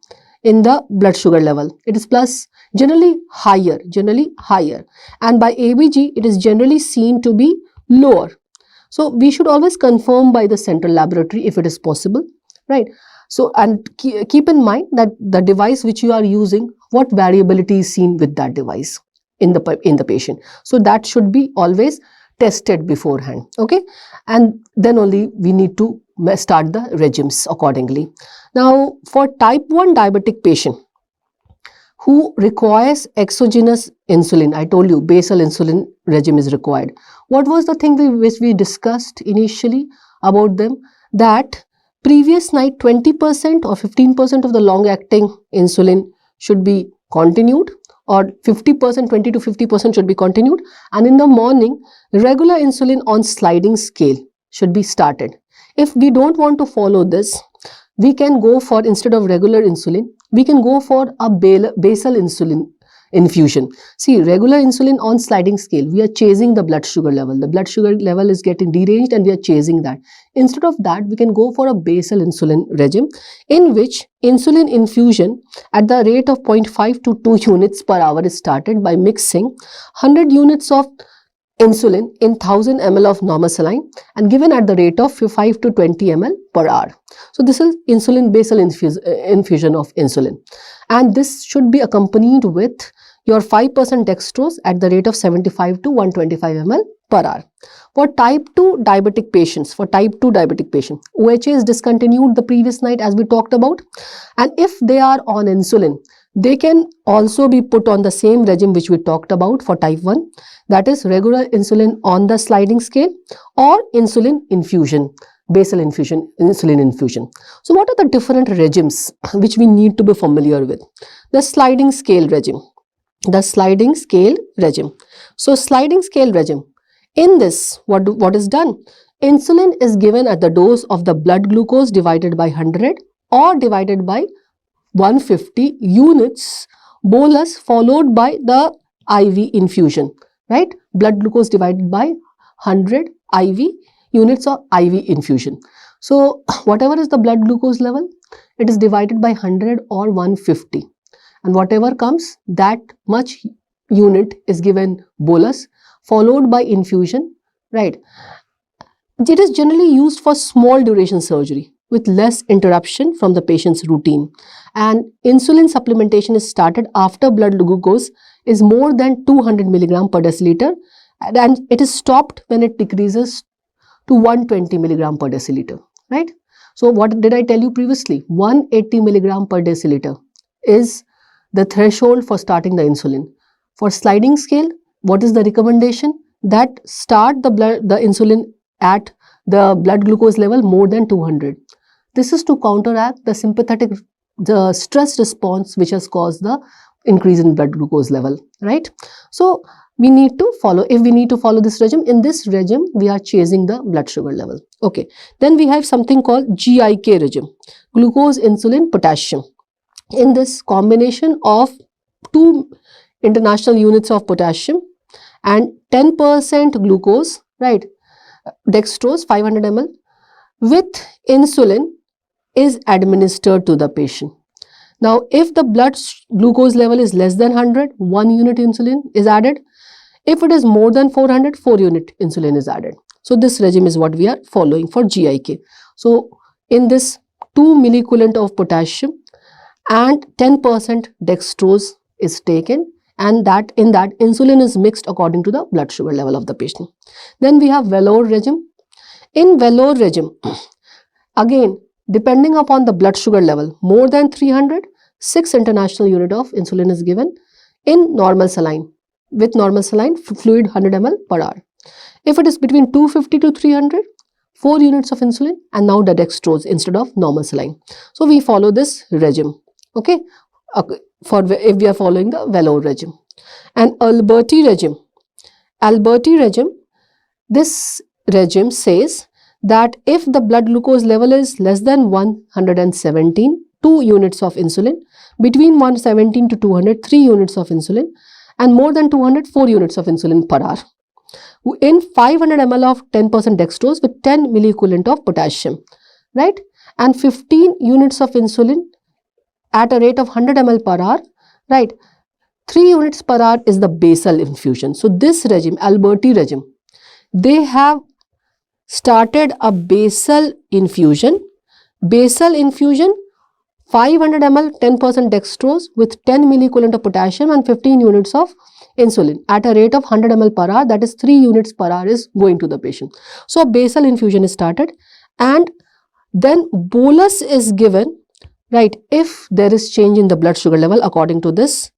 in the blood sugar level. It is plus, generally higher, and by ABG it is generally seen to be lower. So we should always confirm by the central laboratory if it is possible, right? So, and keep in mind that the device which you are using, what variability is seen with that device in the patient. So that should be always tested beforehand. Okay, and then only we need to start the regimes accordingly. Now, for type 1 diabetic patient who requires exogenous insulin, I told you basal insulin regime is required. What was the thing which we discussed initially about them? That previous night 20% or 15% of the long acting insulin should be continued, or 50%, 20 to 50% should be continued, and in the morning regular insulin on sliding scale should be started. If we don't want to follow this, we can go for, instead of regular insulin, we can go for a basal insulin infusion. See, regular insulin on sliding scale, we are chasing the blood sugar level. The blood sugar level is getting deranged and we are chasing that. Instead of that, we can go for a basal insulin regime, in which insulin infusion at the rate of 0.5 to 2 units per hour is started by mixing 100 units of insulin in 1000 ml of normal saline and given at the rate of 5 to 20 ml per hour. So this is insulin basal infusion of insulin, and this should be accompanied with your 5% dextrose at the rate of 75 to 125 ml per hour. For type 2 diabetic patients, OHA is discontinued the previous night as we talked about, and if they are on insulin, they can also be put on the same regime which we talked about for type 1, that is regular insulin on the sliding scale or insulin infusion, basal infusion, insulin infusion. So what are the different regimes which we need to be familiar with? The sliding scale regime. So sliding scale regime, in this, what is done? Insulin is given at the dose of the blood glucose divided by 100 or divided by 150 units bolus, followed by the IV infusion, right? Blood glucose divided by 100 IV units of IV infusion. So whatever is the blood glucose level, it is divided by 100 or 150, and whatever comes, that much unit is given bolus followed by infusion, right? It is generally used for small duration surgery with less interruption from the patient's routine, and insulin supplementation is started after blood glucose is more than 200 milligram per deciliter, and it is stopped when it decreases to 120 milligram per deciliter, right? So what did I tell you previously? 180 milligram per deciliter is the threshold for starting the insulin. For sliding scale, what is the recommendation? That start the insulin at the blood glucose level more than 200. This is to counteract the stress response which has caused the increase in blood glucose level, right? So we need to follow, if we need to follow this regime, in this regime we are chasing the blood sugar level. Okay, then we have something called GIK regime, glucose, insulin, potassium. In this combination of 2 international units of potassium and 10% glucose, right, dextrose 500 ml with insulin is administered to the patient. Now, if the blood glucose level is less than 100, 1 unit insulin is added. If it is more than 400, 4 unit insulin is added. So this regime is what we are following for GIK. So in this, 2 milliequivalent of potassium and 10% dextrose is taken, and that in that insulin is mixed according to the blood sugar level of the patient. Then we have velour regime. In velour regime, again, depending upon the blood sugar level, more than 300, 6 international unit of insulin is given in normal saline, with normal saline fluid 100 ml per hour. If it is between 250 to 300, 4 units of insulin and now the dextrose instead of normal saline. So we follow this regime, okay, if we are following the velour regime. And Alberti regime, this regime says that if the blood glucose level is less than 117 2 units of insulin, between 117 to 200, 3 units of insulin, and more than 200, 4 units of insulin per hour. In 500 ml of 10% dextrose with 10 milliequivalent of potassium, right? And 15 units of insulin at a rate of 100 ml per hour, right? 3 units per hour is the basal infusion. So this regime, Alberti regime, they have started a basal infusion. Basal infusion, 500 ml 10% dextrose with 10 milliequivalent of potassium and 15 units of insulin at a rate of 100 ml per hour, that is 3 units per hour is going to the patient. So a basal infusion is started, and then bolus is given, right, if there is change in the blood sugar level according to this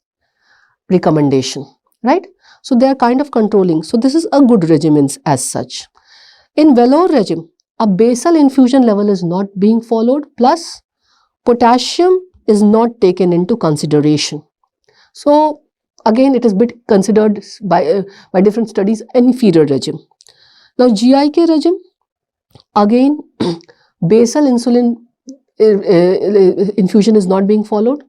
recommendation, right? So they are kind of controlling. So this is a good regimen as such. In Velour regime, a basal infusion level is not being followed, plus potassium is not taken into consideration. So again, it is bit considered by different studies inferior regime. Now GIK regime, again basal insulin infusion is not being followed,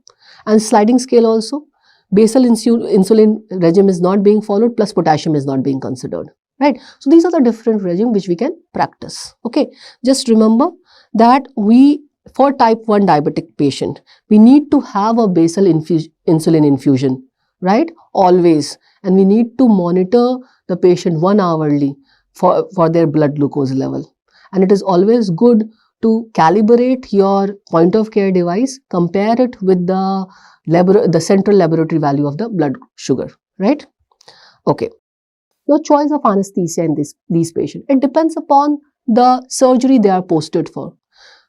and sliding scale also, basal insulin regime is not being followed, plus potassium is not being considered, right? So these are the different regime which we can practice. Okay, just remember that for type 1 diabetic patient, we need to have a basal insulin infusion, right, always, and we need to monitor the patient 1 hourly for their blood glucose level. And it is always good to calibrate your point of care device, compare it with the central laboratory value of the blood sugar, right? Okay. The choice of anesthesia in these patients, it depends upon the surgery they are posted for,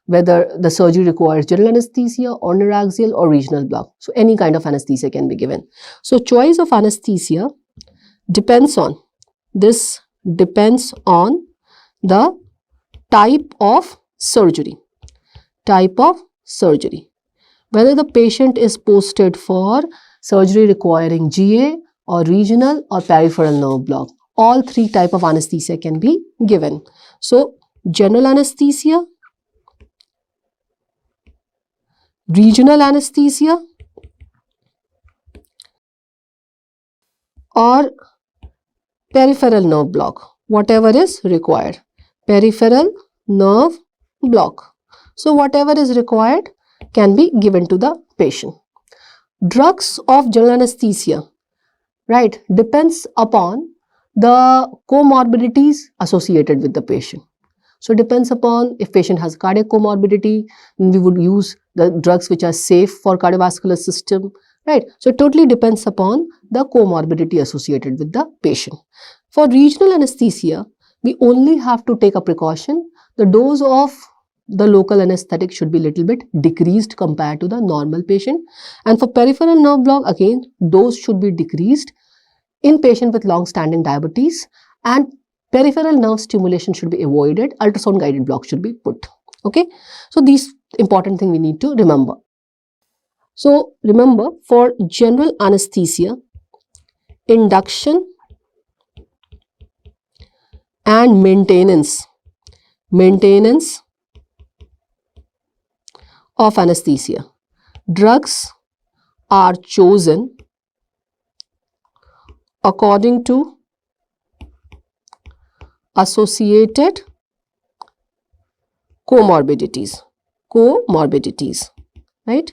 whether the surgery requires general anesthesia or neuraxial or regional block. So any kind of anesthesia can be given. So choice of anesthesia depends on the type of surgery. Whether the patient is posted for surgery requiring GA or regional or peripheral nerve block. All 3 type of anesthesia can be given. So general anesthesia, regional anesthesia, or peripheral nerve block, whatever is required. Peripheral nerve block. So whatever is required can be given to the patient. Drugs of general anesthesia, right, depends upon the comorbidities associated with the patient. So it depends upon if patient has cardiac comorbidity, we would use the drugs which are safe for cardiovascular system, right? So it totally depends upon the comorbidity associated with the patient. For regional anesthesia, we only have to take a precaution. The dose of the local anesthetic should be little bit decreased compared to the normal patient. And for peripheral nerve block, again, dose should be decreased in patient with long-standing diabetes, and peripheral nerve stimulation should be avoided. Ultrasound guided block should be put. Okay, so these important thing we need to remember. So remember, for general anesthesia, induction and maintenance of anesthesia, drugs are chosen according to associated comorbidities, right?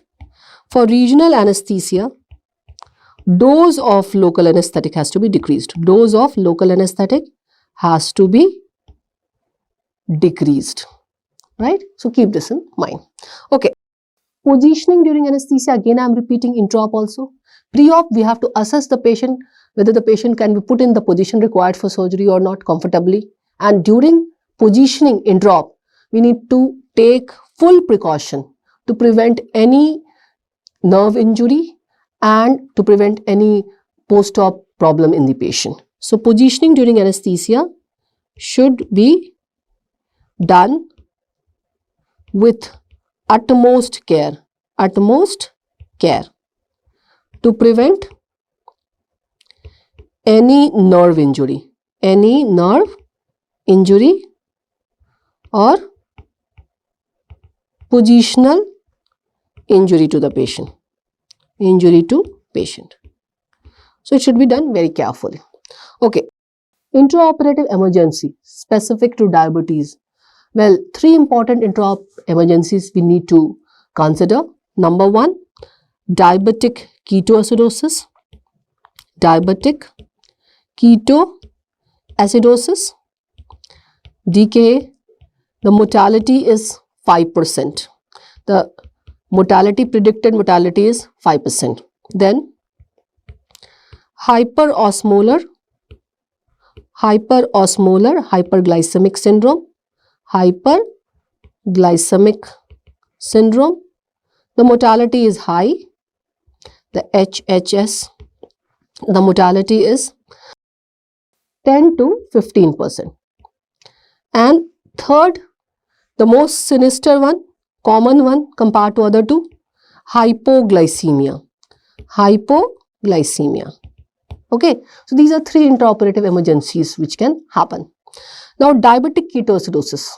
For regional anesthesia, dose of local anesthetic has to be decreased. Dose of local anesthetic has to be decreased, right? So keep this in mind. Okay. Positioning during anesthesia, again I am repeating intra-op also. Pre-op, we have to assess the patient, whether the patient can be put in the position required for surgery or not comfortably. And during positioning intra-op, we need to take full precaution to prevent any nerve injury and to prevent any post-op problem in the patient. So positioning during anesthesia should be done with utmost care to prevent any nerve injury or positional injury to the patient. Injury to patient. So it should be done very carefully. Okay. Intraoperative emergency specific to diabetes. Well, 3 important intraop emergencies we need to consider. Number 1, diabetic ketoacidosis. Diabetic ketoacidosis. DKA, the mortality is 5%. The predicted mortality is 5%. Then hyperosmolar hyperglycemic syndrome. Hyperglycemic syndrome. The mortality is high. The HHS, the mortality is 10 to 15%. And third, the most sinister one, common one compared to other two, hypoglycemia. Hypoglycemia. Okay, so these are 3 intraoperative emergencies which can happen. Now, diabetic ketoacidosis.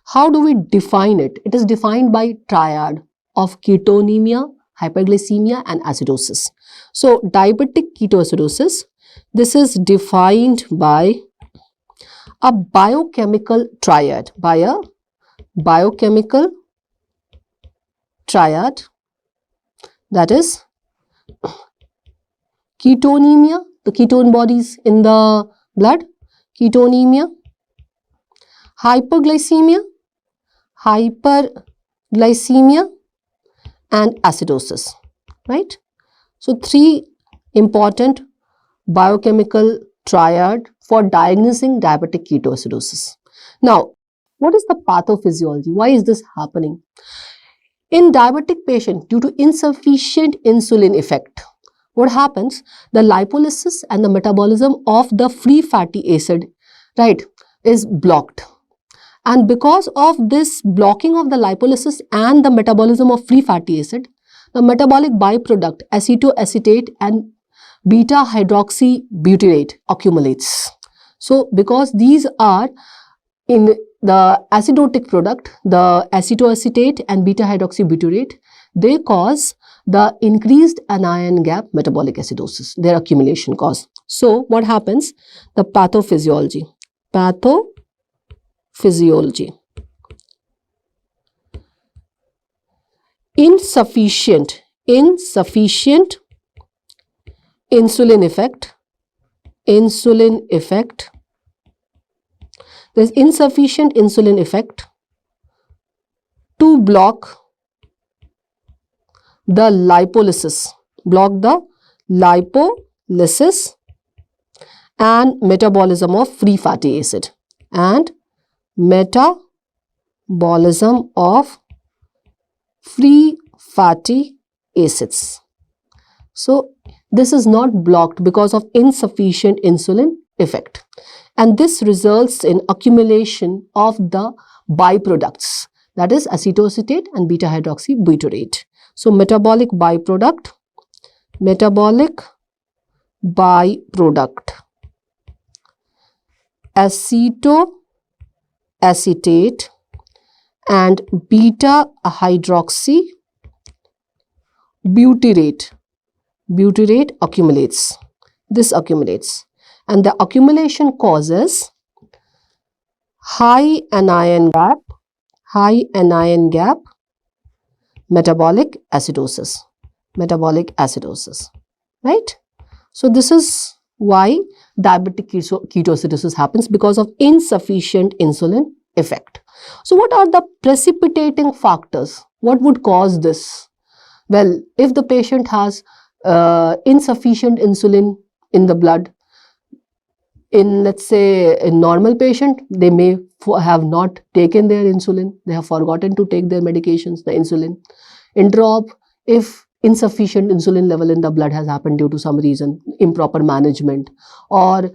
How do we define it? It is defined by triad of ketonemia, hyperglycemia and acidosis. So, diabetic ketoacidosis, this is defined by a biochemical triad, that is ketonemia, the ketone bodies in the blood, ketonemia, hyperglycemia and acidosis, right? So 3 important biochemical triad for diagnosing diabetic ketoacidosis. Now, what is the pathophysiology? Why is this happening? In diabetic patient, due to insufficient insulin effect, what happens? The lipolysis and the metabolism of the free fatty acid, right, is blocked. And because of this blocking of the lipolysis and the metabolism of free fatty acid, the metabolic byproduct acetoacetate and beta hydroxybutyrate accumulates. So, because these are in the acidotic product, the acetoacetate and beta hydroxybutyrate, they cause the increased anion gap metabolic acidosis, their accumulation cause. So, what happens? The pathophysiology. Insufficient insulin effect. There is insufficient insulin effect to block the lipolysis, and metabolism of free fatty acid So, this is not blocked because of insufficient insulin effect. And this results in accumulation of the byproducts, that is acetoacetate and beta hydroxybutyrate. So, metabolic byproduct, acetoacetate and beta hydroxybutyrate accumulates. This accumulates, and the accumulation causes high anion gap metabolic acidosis, right? So this is why diabetic ketoacidosis happens, because of insufficient insulin effect. So what are the precipitating factors? What would cause this? Well, if the patient has insufficient insulin in the blood, in, let's say, a normal patient, they may have not taken their insulin, they have forgotten to take their medications, the insulin. Intraop, if insufficient insulin level in the blood has happened due to some reason, improper management, or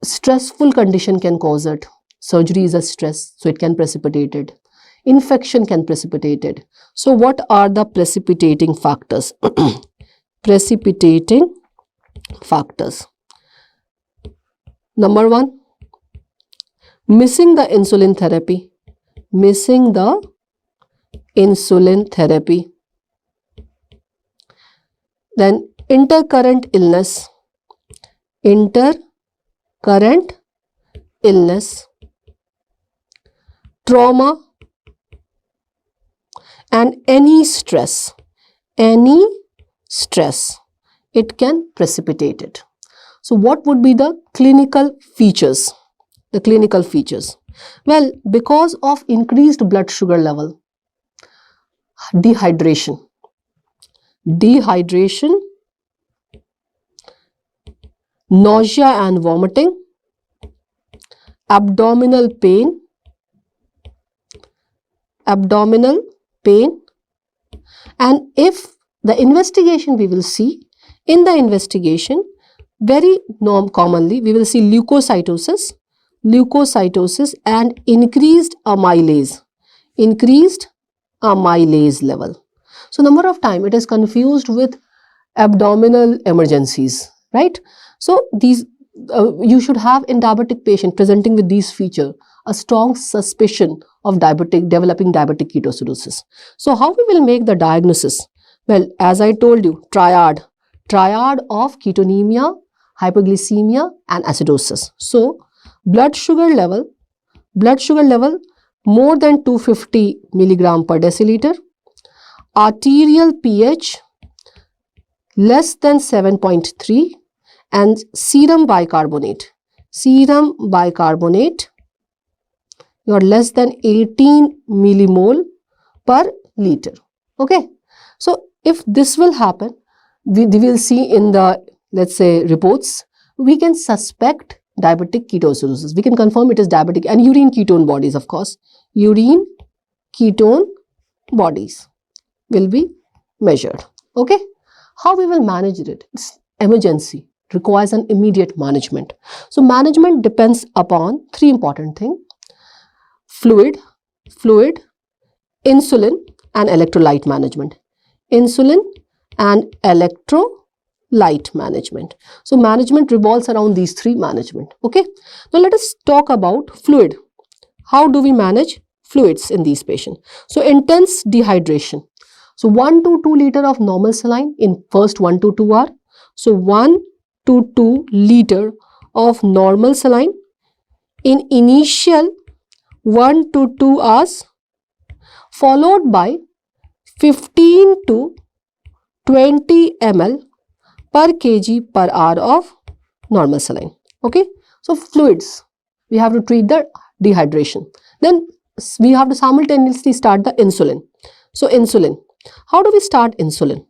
stressful condition can cause it. Surgery is a stress, so it can precipitate it. Infection can precipitate it. So what are the precipitating factors? Precipitating factors. Number 1, missing the insulin therapy. then intercurrent illness, trauma, and any stress, it can precipitate it. So what would be the clinical features? Well, because of increased blood sugar level, dehydration, nausea and vomiting, abdominal pain, and if the investigation we will see, in the investigation, very commonly we will see leukocytosis and increased amylase level. So number of time it is confused with abdominal emergencies, right? So these you should have in diabetic patient presenting with these features a strong suspicion of developing diabetic ketoacidosis. So how we will make the diagnosis? Well, as I told you, triad of ketonemia, hyperglycemia and acidosis. So blood sugar level more than 250 milligram per deciliter, arterial pH less than 7.3, and serum bicarbonate you are less than 18 millimole per liter. Okay, so if this will happen, we will see in the, let's say, reports, we can suspect diabetic ketoacidosis. We can confirm it is diabetic, and urine ketone bodies, of course. Urine ketone bodies will be measured. Okay, how we will manage it? It's emergency, requires an immediate management. So management depends upon three important things: fluid, insulin and electrolyte management. So management revolves around these three management. Okay, now let us talk about fluid. How do we manage fluids in these patients? So intense dehydration. So 1 to 2 liter of normal saline in first 1 to 2 hours. So 1 to 2 liter of normal saline in initial 1 to 2 hours, followed by 15 to 20 ml per kg per hour of normal saline. Okay, so fluids, we have to treat the dehydration. Then we have to simultaneously start the insulin. So insulin, how do we start insulin?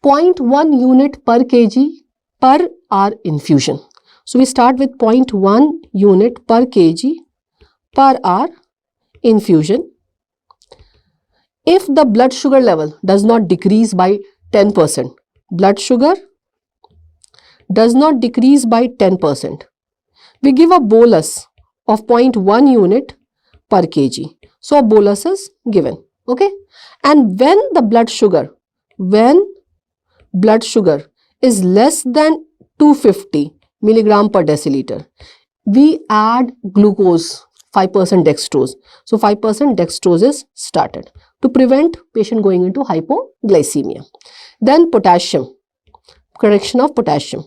0.1 unit per kg per hour infusion. So we start with 0.1 unit per kg per hour infusion. If the blood sugar level does not decrease by 10%, we give a bolus of 0.1 unit per kg. So a bolus is given. Okay, and when the blood sugar is less than 250 milligram per deciliter, we add glucose, 5% dextrose. So 5% dextrose is started to prevent patient going into hypoglycemia. Then potassium, correction of potassium.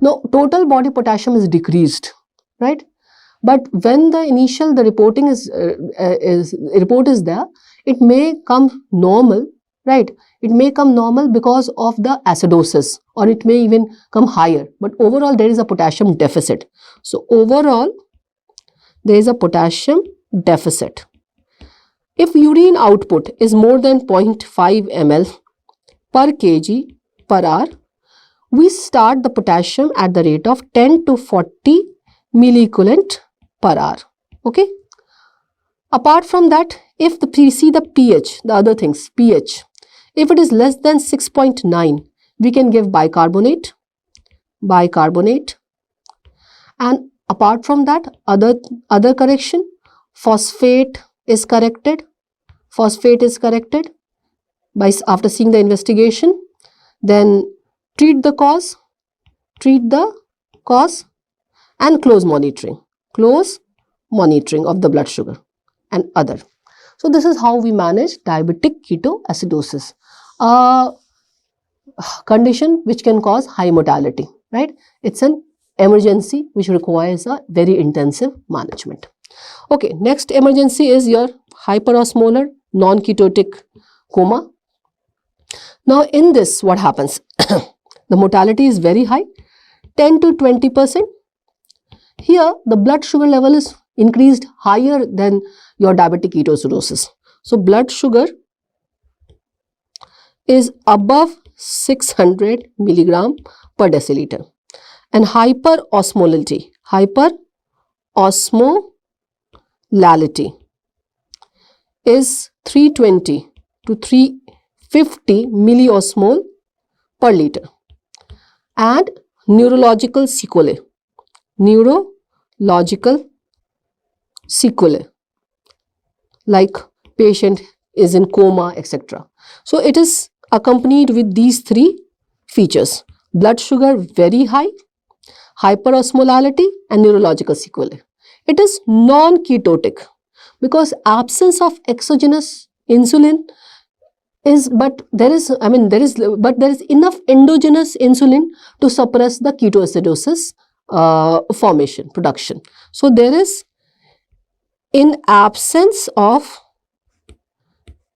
Now total body potassium is decreased, right? But when the report is there, it may come normal, right? It may come normal because of the acidosis, or it may even come higher. But overall, there is a potassium deficit. So overall, there is a potassium deficit. If urine output is more than 0.5 ml per kg per hour, we start the potassium at the rate of 10 to 40 milliequivalent per hour. Okay. Apart from that, if we see the pH, the other things, pH, if it is less than 6.9, we can give bicarbonate. And apart from that, other correction, phosphate is corrected by after seeing the investigation. Then treat the cause and close monitoring of the blood sugar and other. So this is how we manage diabetic ketoacidosis. condition which can cause high mortality, right? It's an emergency which requires a very intensive management. Okay, next emergency is your hyperosmolar non-ketotic coma. Now in this, what happens? The mortality is very high, 10 to 20%. Here the blood sugar level is increased higher than your diabetic ketoacidosis. So blood sugar is above 600 milligram per deciliter, and hyperosmolality is 320 to 350 milliosmol per liter. And neurological sequelae like patient is in coma, etc. So it is accompanied with these three features: blood sugar very high, hyperosmolality, and neurological sequelae. It is non-ketotic because absence of exogenous insulin is, but there is enough endogenous insulin to suppress the ketoacidosis production. So there is, in absence of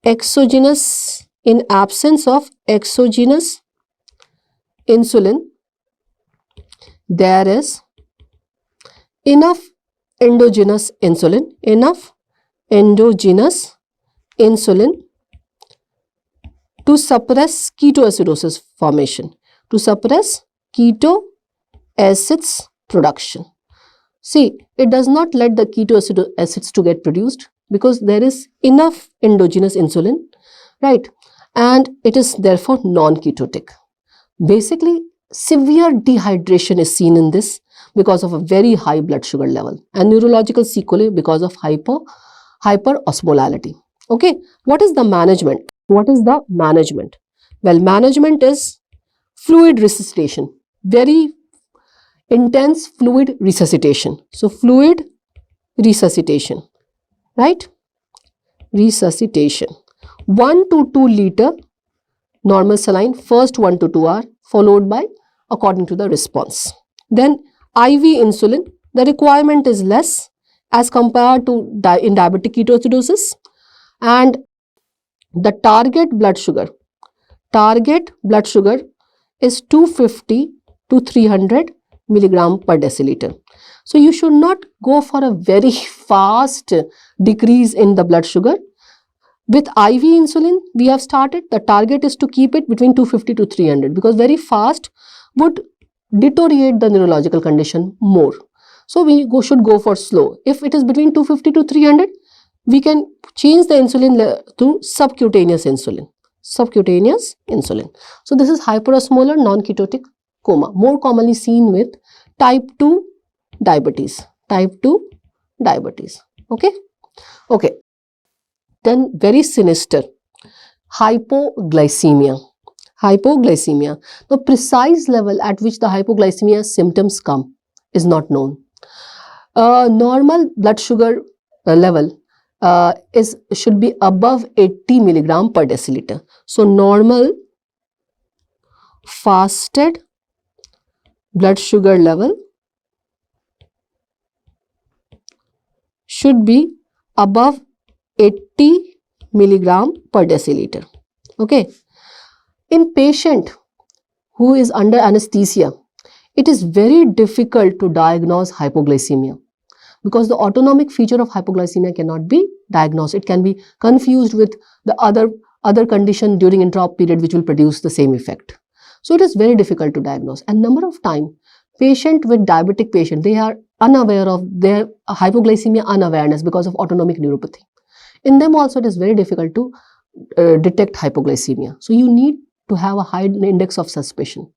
exogenous insulin, there is enough endogenous insulin to suppress ketoacidosis formation, to suppress ketoacids production. See, it does not let the ketoacids to get produced because there is enough endogenous insulin, right? And it is therefore non-ketotic. Basically, severe dehydration is seen in this because of a very high blood sugar level, and neurological sequelae because of hyperosmolality. Okay, what is the management? Well, management is fluid resuscitation, very intense fluid resuscitation. So fluid resuscitation, right? Resuscitation. 1 to 2 liter normal saline, first 1 to 2 hours, followed by according to the response. Then IV insulin, the requirement is less as compared to in diabetic ketoacidosis, and the target blood sugar is 250 to 300 milligram per deciliter. So you should not go for a very fast decrease in the blood sugar. With IV insulin, we have started, the target is to keep it between 250 to 300 because very fast would deteriorate the neurological condition more. So we should go for slow. If it is between 250 to 300, we can change the insulin to subcutaneous insulin. So this is hyperosmolar non-ketotic coma, more commonly seen with type 2 diabetes. Okay. Then very sinister, hypoglycemia. The precise level at which the hypoglycemia symptoms come is not known. Normal blood sugar level should be above 80 milligram per deciliter. So normal fasted blood sugar level should be above 80 milligram per deciliter. Okay. In patient who is under anesthesia, it is very difficult to diagnose hypoglycemia because the autonomic feature of hypoglycemia cannot be diagnosed. It can be confused with the other condition during intra-op period which will produce the same effect. So it is very difficult to diagnose, and number of time patient with diabetic patient, they are unaware of their hypoglycemia unawareness because of autonomic neuropathy. In them also it is very difficult to detect hypoglycemia. So you need to have a high index of suspicion.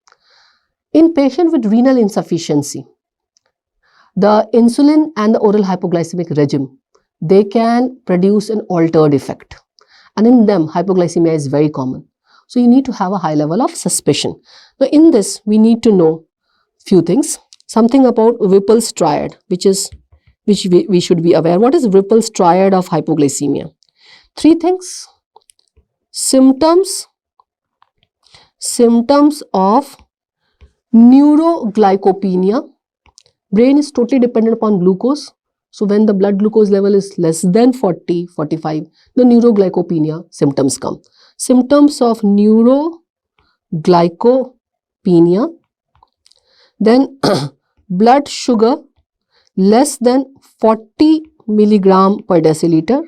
In patient with renal insufficiency, the insulin and the oral hypoglycemic regime, they can produce an altered effect, and in them hypoglycemia is very common. So you need to have a high level of suspicion. Now in this we need to know few things, something about Whipple's triad, which we should be aware. What is Whipple's triad of hypoglycemia? 3 things: symptoms, symptoms of neuroglycopenia. Brain is totally dependent upon glucose. So when the blood glucose level is less than 40, 45, the neuroglycopenia symptoms come. Symptoms of neuroglycopenia. Then blood sugar less than 40 milligram per deciliter,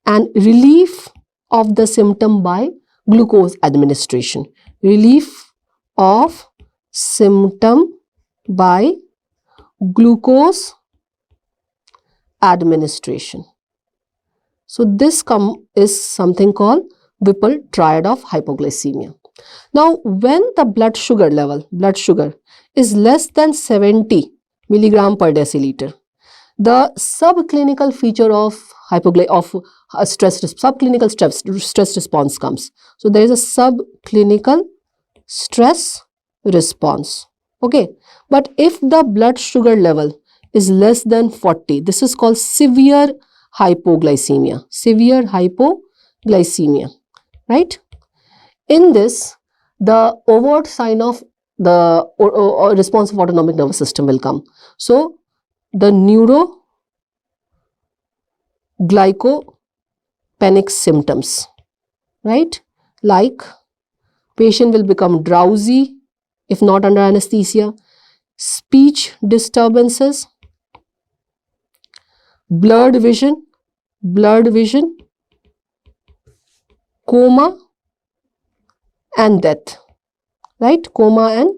and relief of the symptom by glucose administration. Relief of symptom by glucose administration. So this is something called Whipple triad of hypoglycemia. Now when the blood sugar is less than 70 milligram per deciliter, the subclinical feature of subclinical stress response comes. So there is a subclinical stress response. Okay, but if the blood sugar level is less than 40, this is called severe hypoglycemia. Severe hypoglycemia, right? In this, the overt sign of the responsive autonomic nervous system will come. So the neuroglycopenic symptoms, right? Like patient will become drowsy if not under anesthesia, speech disturbances, blurred vision, coma and death, right? Coma and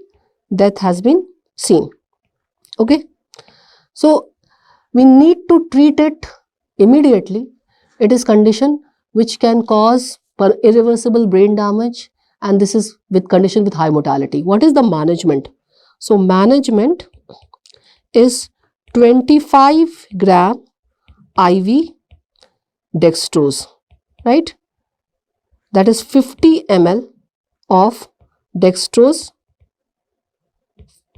death has been seen. Okay, so we need to treat it immediately. It is condition which can cause irreversible brain damage, and this is with condition with high mortality. What is the management? So management is 25 gram IV dextrose, right? That is 50 ml of dextrose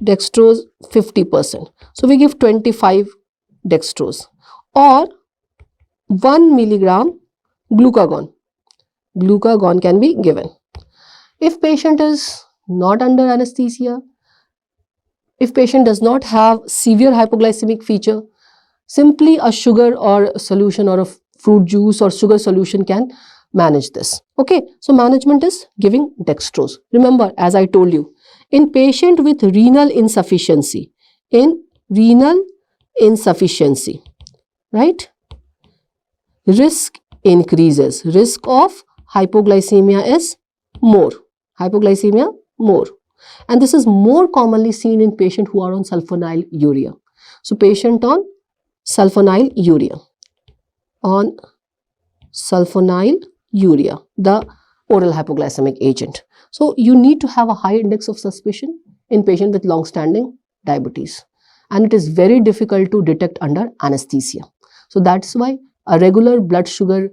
50%. So we give 25 dextrose, or 1 milligram glucagon. Glucagon can be given. If patient is not under anesthesia, if patient does not have severe hypoglycemic feature, simply a sugar or a solution or a fruit juice or sugar solution can manage this. Okay, so management is giving dextrose. Remember, as I told you, in patient with renal insufficiency, right, risk increases. Risk of hypoglycemia is more. And this is more commonly seen in patients who are on sulfonylurea. So patient on sulfonylurea, the oral hypoglycemic agent. So you need to have a high index of suspicion in patient with long-standing diabetes, and it is very difficult to detect under anesthesia. So that's why a regular blood sugar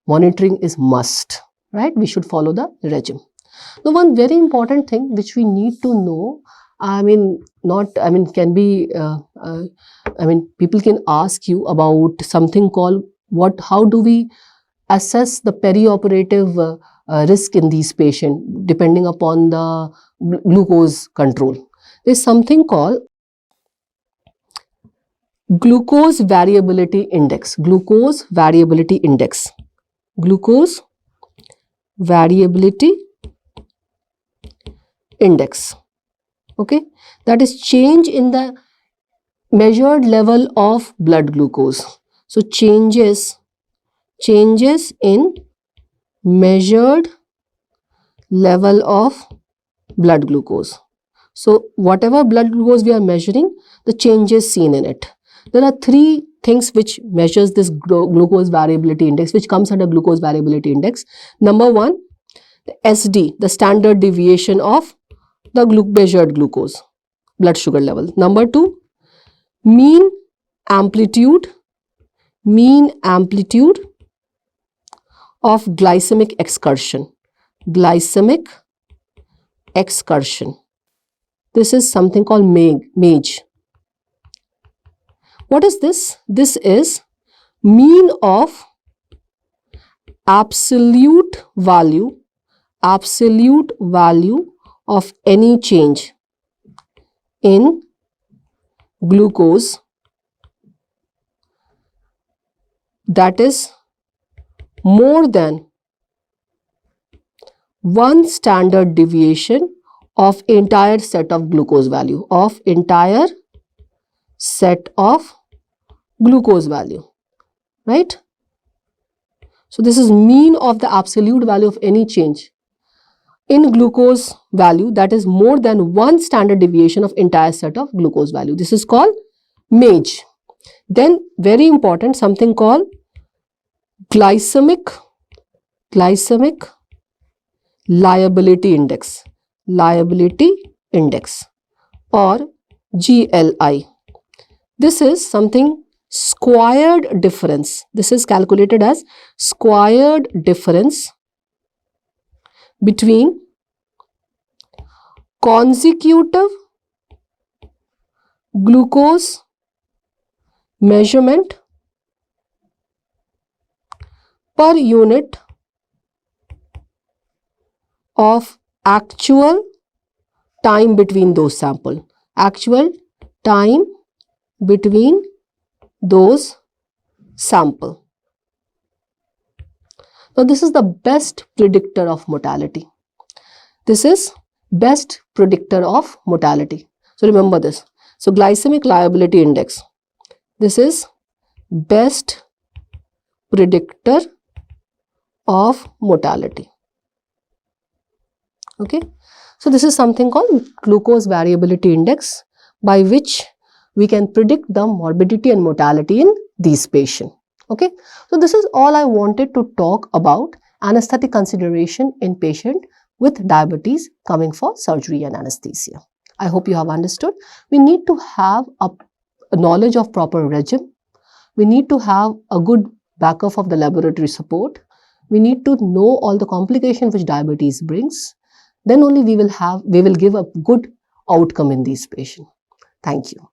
monitoring is must, right? We should follow the regime. Now, one very important thing which we need to know, people can ask you about something called how do we assess the perioperative risk in these patients depending upon the glucose control. There is something called glucose variability index. Glucose variability index. Glucose variability index. Okay, that is change in the measured level of blood glucose. So changes in measured level of blood glucose. So whatever blood glucose we are measuring, the changes seen in it. There are three things which measures this glucose variability index, which comes under glucose variability index. Number one, the SD, the standard deviation of the measured glucose blood sugar level. Number two, mean amplitude of glycemic excursion. This is something called MAGE. What is this? This is mean of absolute value absolute value of any change in glucose that is more than one standard deviation of entire set of glucose value, right? So this is mean of the absolute value of any change in glucose value that is more than one standard deviation of entire set of glucose value. This is called MAGE. Then very important, something called glycemic liability index or GLI. This is something squared difference. This is calculated as squared difference between consecutive glucose measurement per unit of actual time between those samples. Actual time between those samples. Now this is the best predictor of mortality. This is best predictor of mortality. So remember this. So glycemic liability index. This is best predictor of mortality. Okay. So this is something called glucose variability index, by which we can predict the morbidity and mortality in these patients. Okay. So this is all I wanted to talk about anesthetic consideration in patient with diabetes coming for surgery and anesthesia. I hope you have understood. We need to have a knowledge of proper regime. We need to have a good backup of the laboratory support. We need to know all the complications which diabetes brings. Then only we will give a good outcome in these patients. Thank you.